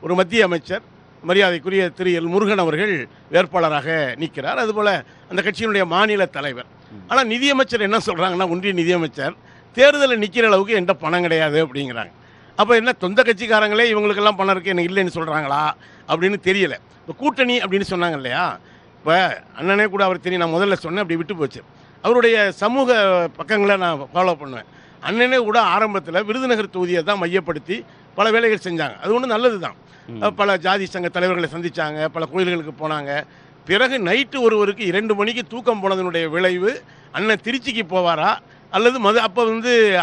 ஒரு மத்திய அமைச்சர் மரியாதைக்குரிய திரு எல் முருகன் அவர்கள் வேட்பாளராக நிற்கிறார். அதுபோல் அந்த கட்சியினுடைய மாநில தலைவர். ஆனால் நிதியமைச்சர் என்ன சொல்கிறாங்கன்னா, ஒன்றிய நிதியமைச்சர் தேர்தலில் நிற்கிற அளவுக்கு எந்த பணம் கிடையாது அப்படிங்கிறாங்க. அப்போ என்ன சொந்த கட்சிக்காரங்களே இவங்களுக்கெல்லாம் பணம் இருக்குது எனக்கு இல்லைன்னு சொல்கிறாங்களா அப்படின்னு தெரியல. இப்போ கூட்டணி அப்படின்னு சொன்னாங்க இல்லையா, இப்போ அண்ணனே கூட அவர் தெரியும், நான் முதல்ல சொன்னேன், அப்படி விட்டு போச்சு. அவருடைய சமூக பக்கங்களை நான் ஃபாலோ பண்ணுவேன். அண்ணனே கூட ஆரம்பத்தில் விருதுநகர் தொகுதியை தான் மையப்படுத்தி பல வேலைகள் செஞ்சாங்க. அது ஒன்றும் நல்லது தான். பல ஜாதி சங்க தலைவர்களை சந்தித்தாங்க, பல கோயில்களுக்கு போனாங்க. பிறகு நைட்டு ஒருவருக்கு 2 மணிக்கு தூக்கம் போனதனுடைய விளைவு அண்ணன் திருச்சிக்கு போவாரா அல்லது அப்போ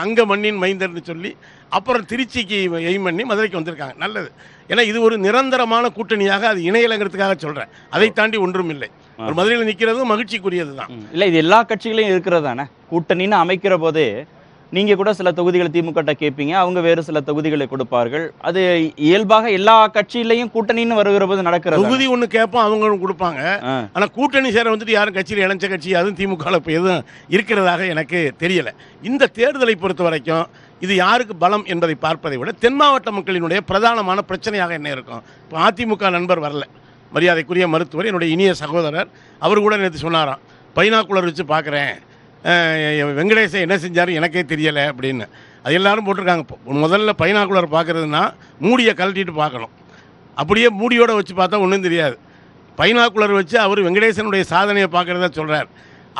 அங்க மண்ணின் மைந்தர்னு சொல்லி அப்புறம் திருச்சிக்கு எய்ம் பண்ணி மதுரைக்கு வந்திருக்காங்க. நல்லது. ஏன்னா இது ஒரு நிரந்தரமான கூட்டணியாக அது இணையலங்கிறதுக்காக சொல்கிறேன். அதை தாண்டி ஒன்றும் இல்லை. ஒரு மதுரையில் நிற்கிறது மகிழ்ச்சிக்குரியது தான். இல்லை, இது எல்லா கட்சிகளையும் இருக்கிறது தானே. கூட்டணின்னு அமைக்கிற போதே நீங்கள் கூட சில தொகுதிகளை திமுக கேட்பீங்க, அவங்க வேறு சில தொகுதிகளை கொடுப்பார்கள். அது இயல்பாக எல்லா கட்சியிலையும் கூட்டணின்னு வருகிற போது நடக்கிறது. தொகுதி ஒன்று கேட்போம், அவங்களும் கொடுப்பாங்க. ஆனால் கூட்டணி சேர யாரும் கட்சியில் இணைஞ்ச கட்சி அதுவும் திமுக இப்போ எதுவும் இருக்கிறதாக எனக்கு தெரியலை. இந்த தேர்தலை பொறுத்த வரைக்கும் இது யாருக்கு பலம் என்பதை பார்ப்பதை விட தென் மாவட்ட மக்களினுடைய பிரதானமான பிரச்சனையாக என்ன இருக்கும். இப்போ அதிமுக நண்பர் வரல, மரியாதைக்குரிய மருத்துவர், என்னுடைய இனிய சகோதரர், அவர் கூட நேற்று சொன்னாராம், பைனாக்குலர் வச்சு பார்க்குறேன், வெங்கடேசன் என்ன செஞ்சார் எனக்கே தெரியலை அப்படின்னு. அது எல்லாரும் போட்டிருக்காங்க. முதல்ல பைனாக்குலர் பார்க்குறதுனா மூடியை கழட்டிட்டு பார்க்கணும். அப்படியே மூடியோடு வச்சு பார்த்தா ஒன்றும் தெரியாது. பைனாக்குலர் வச்சு அவர் வெங்கடேசனுடைய சாதனையை பார்க்குறதா சொல்கிறார்.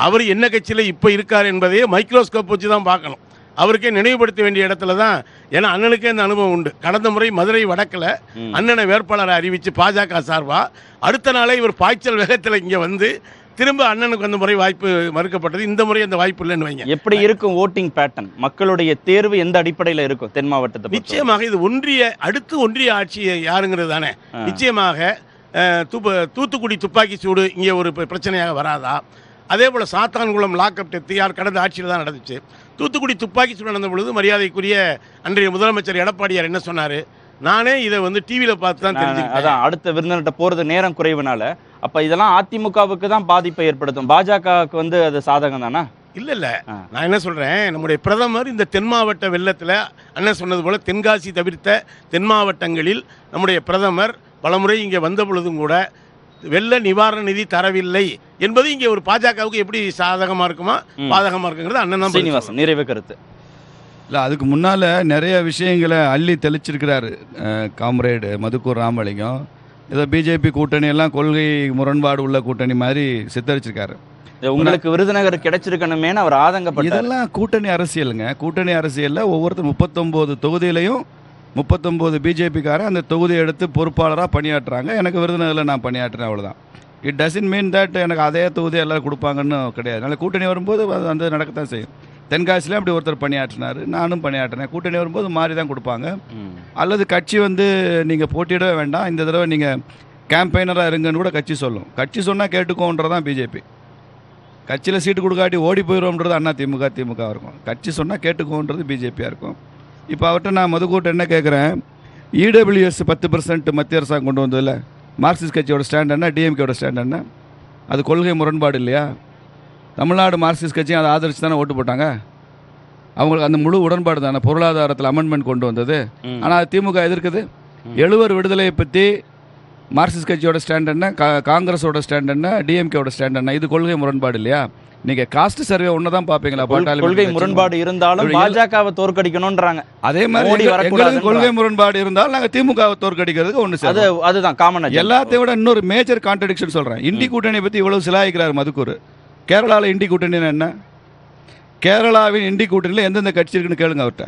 அவர் என்ன கட்சியில் இப்போ இருக்கார் என்பதையே மைக்ரோஸ்கோப் வச்சு தான் பார்க்கணும். அவருக்கே நினைவுபடுத்த வேண்டிய இடத்துல தான். ஏன்னா அண்ணனுக்கே இந்த அனுபவம் உண்டு. கடந்த முறை மதுரை வடக்கில் அண்ணனை வேட்பாளரை அறிவித்து பாஜக சார்பாக அடுத்த நாளே இவர் பாய்ச்சல் வேகத்தில் இங்கே திரும்ப அண்ணனுக்கு அந்த முறை வாய்ப்பு மறுக்கப்பட்டது. இந்த முறை அந்த வாய்ப்பு இல்லைன்னு வைங்க. எப்படி இருக்கும் ஓட்டிங் பேட்டர்ன்? மக்களுடைய தேர்வு எந்த அடிப்படையில் இருக்கும் தென் மாவட்டத்தை? நிச்சயமாக இது அடுத்து ஒன்றிய ஆட்சி யாருங்கிறது தானே. நிச்சயமாக தூத்துக்குடி துப்பாக்கி சூடு இங்கே ஒரு பிரச்சனையாக வராதா? அதே போல் சாத்தான்குளம் லாக்அப் டெத் யார் கடந்த ஆட்சியில் தான் நடந்துச்சு. தூத்துக்குடி துப்பாக்கி சூடு நடந்த பொழுது மரியாதைக்குரிய அன்றைய முதலமைச்சர் எடப்பாடியார் என்ன சொன்னார்? நானே இதை டிவியில் பார்த்து தான் தெரிஞ்சுக்கிட்டேன். அதான் அடுத்த விருந்தினர்கிட்ட போகிறது நேரம் குறைவுனால. அப்போ இதெல்லாம் அதிமுகவுக்கு தான் பாதிப்பை ஏற்படுத்தும், பாஜகவுக்கு அது சாதகம் தானா? இல்லை நான் என்ன சொல்கிறேன், நம்முடைய பிரதமர் இந்த தென் மாவட்ட வெள்ளத்தில் அண்ணன் சொன்னது போல் தென்காசி தவிர்த்த தென் மாவட்டங்களில் நம்முடைய பிரதமர் பலமுறை இங்கே வந்த பொழுதும் கூட வெள்ள நிவாரண நிதி தரவில்லை என்பது இங்கே ஒரு பாஜகவுக்கு எப்படி சாதகமாக இருக்குமா பாதகமாக இருக்குங்கிறது அண்ணன் தான். சீனிவாசன், நிறைவு கருத்து. இல்லை, அதுக்கு முன்னால் நிறைய விஷயங்களை அள்ளி தெளிச்சிருக்கிறாரு காம்ரேடு மதுக்கூர் ராமலிங்கம். ஏதோ பிஜேபி கூட்டணி எல்லாம் கொள்கை முரண்பாடு உள்ள கூட்டணி மாதிரி சித்தரிச்சிருக்காரு. உங்களுக்கு விருதுநகர் கிடைச்சிருக்கணுமே அவர் ஆதங்கப்பட்டார். இதெல்லாம் கூட்டணி அரசியலுங்க. கூட்டணி அரசியலில் ஒவ்வொருத்தர் 39 தொகுதியிலையும் 39 பிஜேபிக்காரன் அந்த தொகுதியை எடுத்து பொறுப்பாளராக பணியாற்றுறாங்க. எனக்கு விருதுநகரில் நான் பணியாற்றுறேன், அவ்வளோதான். இட் டசன்ட் மீன் தட் எனக்கு அதே தொகுதி எல்லாம் கொடுப்பாங்கன்னு கிடையாது. அதனால் கூட்டணி வரும்போது அது நடக்கத்தான் செய்யும். தென்காசியில் அப்படி ஒருத்தர் பணியாற்றினார், நானும் பணியாற்றினேன். கூட்டணி வரும்போது மாறி தான் கொடுப்பாங்க. அல்லது கட்சி நீங்கள் போட்டியிடவே வேண்டாம், இந்த தடவை நீங்கள் கேம்பெயினராக இருங்கன்னு கூட கட்சி சொல்லும். கட்சி சொன்னால் கேட்டுக்கோன்றதான் பிஜேபி. கட்சியில் சீட்டு கொடுக்காட்டி ஓடி போயிடுவோம்ன்றது அண்ணா திமுக இருக்கும். கட்சி சொன்னால் கேட்டுக்கோன்றது பிஜேபியாக இருக்கும். இப்போ அவர்கிட்ட நான் மதுக்கூட்ட என்ன கேட்குறேன், இடபிள்யூஎஸ் 10% மத்திய அரசாங்கம் கொண்டு வந்ததில்ல, மார்க்சிஸ்ட் கட்சியோட ஸ்டாண்ட் என்ன, டிஎம்கேயோட ஸ்டாண்ட் என்ன? அது கொள்கை முரண்பாடு இல்லையா? தமிழ்நாடு மார்க்சிஸ்ட் கட்சியும் அதை ஆதரிச்சு தானே ஓட்டு போட்டாங்க. அவங்களுக்கு அந்த முழு உடன்பாடு தானே பொருளாதாரத்தில் அமெண்ட்மெண்ட் கொண்டு வந்தது. ஆனால் திமுக எதிர்க்குது. 70 விடுதலையை பற்றி மார்க்சிஸ்ட் கட்சியோட ஸ்டாண்ட் என்ன, காங்கிரஸோட ஸ்டாண்ட் என்ன, டிஎம்கேவோட ஸ்டாண்ட் என்ன? இது கொள்கை முரண்பாடு இல்லையா? நீங்கள் காஸ்ட் சர்வே ஒன்று தான் பார்ப்பீங்களா? கொள்கை முரண்பாடு இருந்தாலும் பாஜகவை தோற்கடிக்கணும்ன்றாங்க. அதே மாதிரி எங்களுக்கு கொள்கை முரண்பாடு இருந்தாலும் நாங்கள் திமுகவை தோற்கடிக்கிறதுக்கு ஒன்று அதுதான் காமன். எல்லாத்தையும் விட இன்னொரு மேஜர் கான்ட்ரடிக்ஷன் சொல்கிறேன். இண்டி கூட்டணி பற்றி இவ்வளவு சிலாயிக்கிறார் மதுக்கூர். கேரளாவில் இண்டி கூட்டணின்னு என்ன? கேரளாவின் இண்டி கூட்டணியில் எந்தெந்த கட்சி இருக்குன்னு கேளுங்க அவர்கிட்ட.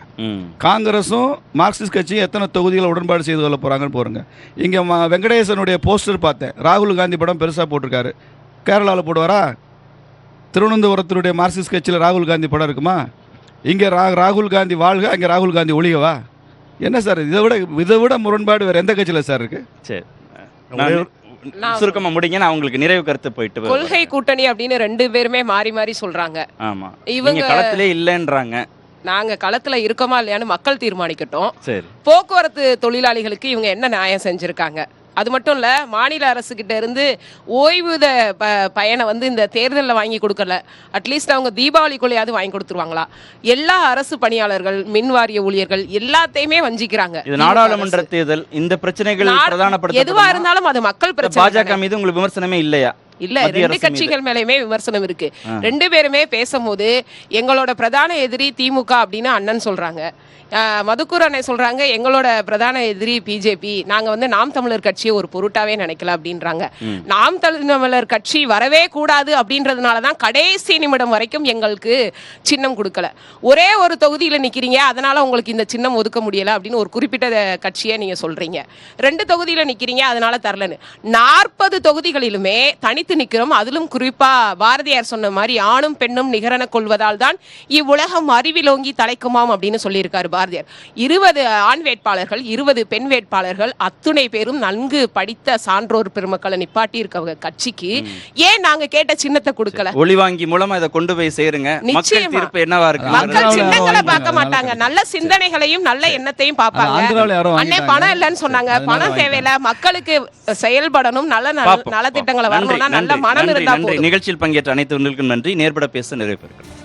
காங்கிரஸும் மார்க்சிஸ்ட் கட்சியும் எத்தனை தொகுதிகளை உடன்பாடு செய்து கொள்ள போகிறாங்கன்னு போருங்க. இங்கே வெங்கடேசனுடைய போஸ்டர் பார்த்தேன், ராகுல் காந்தி படம் பெருசாக போட்டிருக்காரு. கேரளாவில் போடுவாரா? திருவனந்தபுரத்தினுடைய மார்க்சிஸ்ட் கட்சியில் ராகுல் காந்தி படம் இருக்குமா? இங்கே ராகுல் காந்தி வாழ்க, அங்கே ராகுல் காந்தி ஒழிகவா? என்ன சார் இதை விட முரண்பாடு வேறு எந்த கட்சியில் சார் இருக்கு? சரி, சுருக்கமா முடிங்க. நான் உங்களுக்கு நிறைவு கருத்து போயிட்டு கொள்கை கூட்டணி அப்படின்னு 2 பேருமே மாறி மாறி சொல்றாங்க. ஆமா, இவங்க களத்திலே இல்லைன்றாங்க. நாங்க களத்துல இருக்கோமா இல்லையான்னு மக்கள் தீர்மானிக்கட்டும். சரி, போக்குவரத்து தொழிலாளிகளுக்கு இவங்க என்ன நியாயம் செஞ்சிருக்காங்க? அது மட்டும் இல்ல, மாநில அரசு கிட்ட இருந்து ஓய்வூத பயனை இந்த தேர்தலில் வாங்கி கொடுக்கல. அட்லீஸ்ட் அவங்க தீபாவளிக்குள்ளையாவது வாங்கி கொடுத்துருவாங்களா? எல்லா அரசு பணியாளர்கள், மின்வாரிய ஊழியர்கள் எல்லாத்தையுமே வஞ்சிக்கிறாங்க. இது நாடாளுமன்ற தேர்தல், இந்த பிரச்சனைகள் பிரதானப்படுத்த எதுவா இருந்தாலும் அது மக்கள் பிரச்சனை. பாஜக மீது உங்களுக்கு விமர்சனமே இல்லையா? இல்ல, 2 கட்சிகள் மேலயுமே விமர்சனம் இருக்கு. 2 பேருமே பேசும்போது எங்களோட பிரதான எதிரி திமுக அப்படின்னு அண்ணன் சொல்றாங்க. மதுக்கூர் அண்ணே சொல்றாங்க எங்களோட பிரதான எதிரி பிஜேபி, நாங்க நாம் தமிழர் கட்சியை ஒரு பொருட்டாவே நினைக்கல அப்படின்றாங்க. நாம் தமிழர் கட்சி வரவே கூடாது அப்படின்றதுனாலதான் கடைசி நிமிடம் வரைக்கும் எங்களுக்கு சின்னம் கொடுக்கல. ஒரே ஒரு தொகுதியில நிக்கிறீங்க, அதனால உங்களுக்கு இந்த சின்னம் ஒதுக்க முடியல அப்படின்னு ஒரு குறிப்பிட்ட கட்சியை நீங்க சொல்றீங்க. 2 தொகுதியில நிக்கிறீங்க, அதனால தரலன்னு. 40 தொகுதிகளிலுமே தனித்து நிக்கிறோம். அதிலும் குறிப்பா பாரதியார் சொன்ன மாதிரி ஆணும் பெண்ணும் நிகரென கொள்வதால் தான் இவ்வுலகம் அறிவிலோங்கி தலைக்குமாம் அப்படின்னு சொல்லியிருக்காரு பாரதியார். 20 ஆண் வேட்பாளர்கள், 20 பெண் வேட்பாளர்கள், அத்துணை பேரும் நன்கு படித்த சான்றோர் பெருமக்களை நிப்பாட்டி இருக்க கட்சிக்கு ஏன் நாங்க கேட்ட சின்னத்தை கொடுக்கல? ஒளிவாங்கி மூலமா இதை கொண்டு போய் சேருங்க. மக்கள் தீர்ப்பு என்னவா இருக்கு? மக்கள் சின்னங்களை பார்க்க மாட்டாங்க, நல்ல சிந்தனைகளையும் நல்ல எண்ணத்தையும் பார்ப்பாங்க. அண்ணே பணம் இல்லைன்னு சொன்னாங்க, பணம் தேவையில்ல, மக்களுக்கு செயல்படணும், நல்ல நலத்திட்டங்களை வரணும்னா நல்ல மனம் இருந்தா போதும். நிகழ்ச்சியில் பங்கேற்ற அனைத்து நன்றி. நேர்பட பேச நிறைவு பெறுகிறேன்.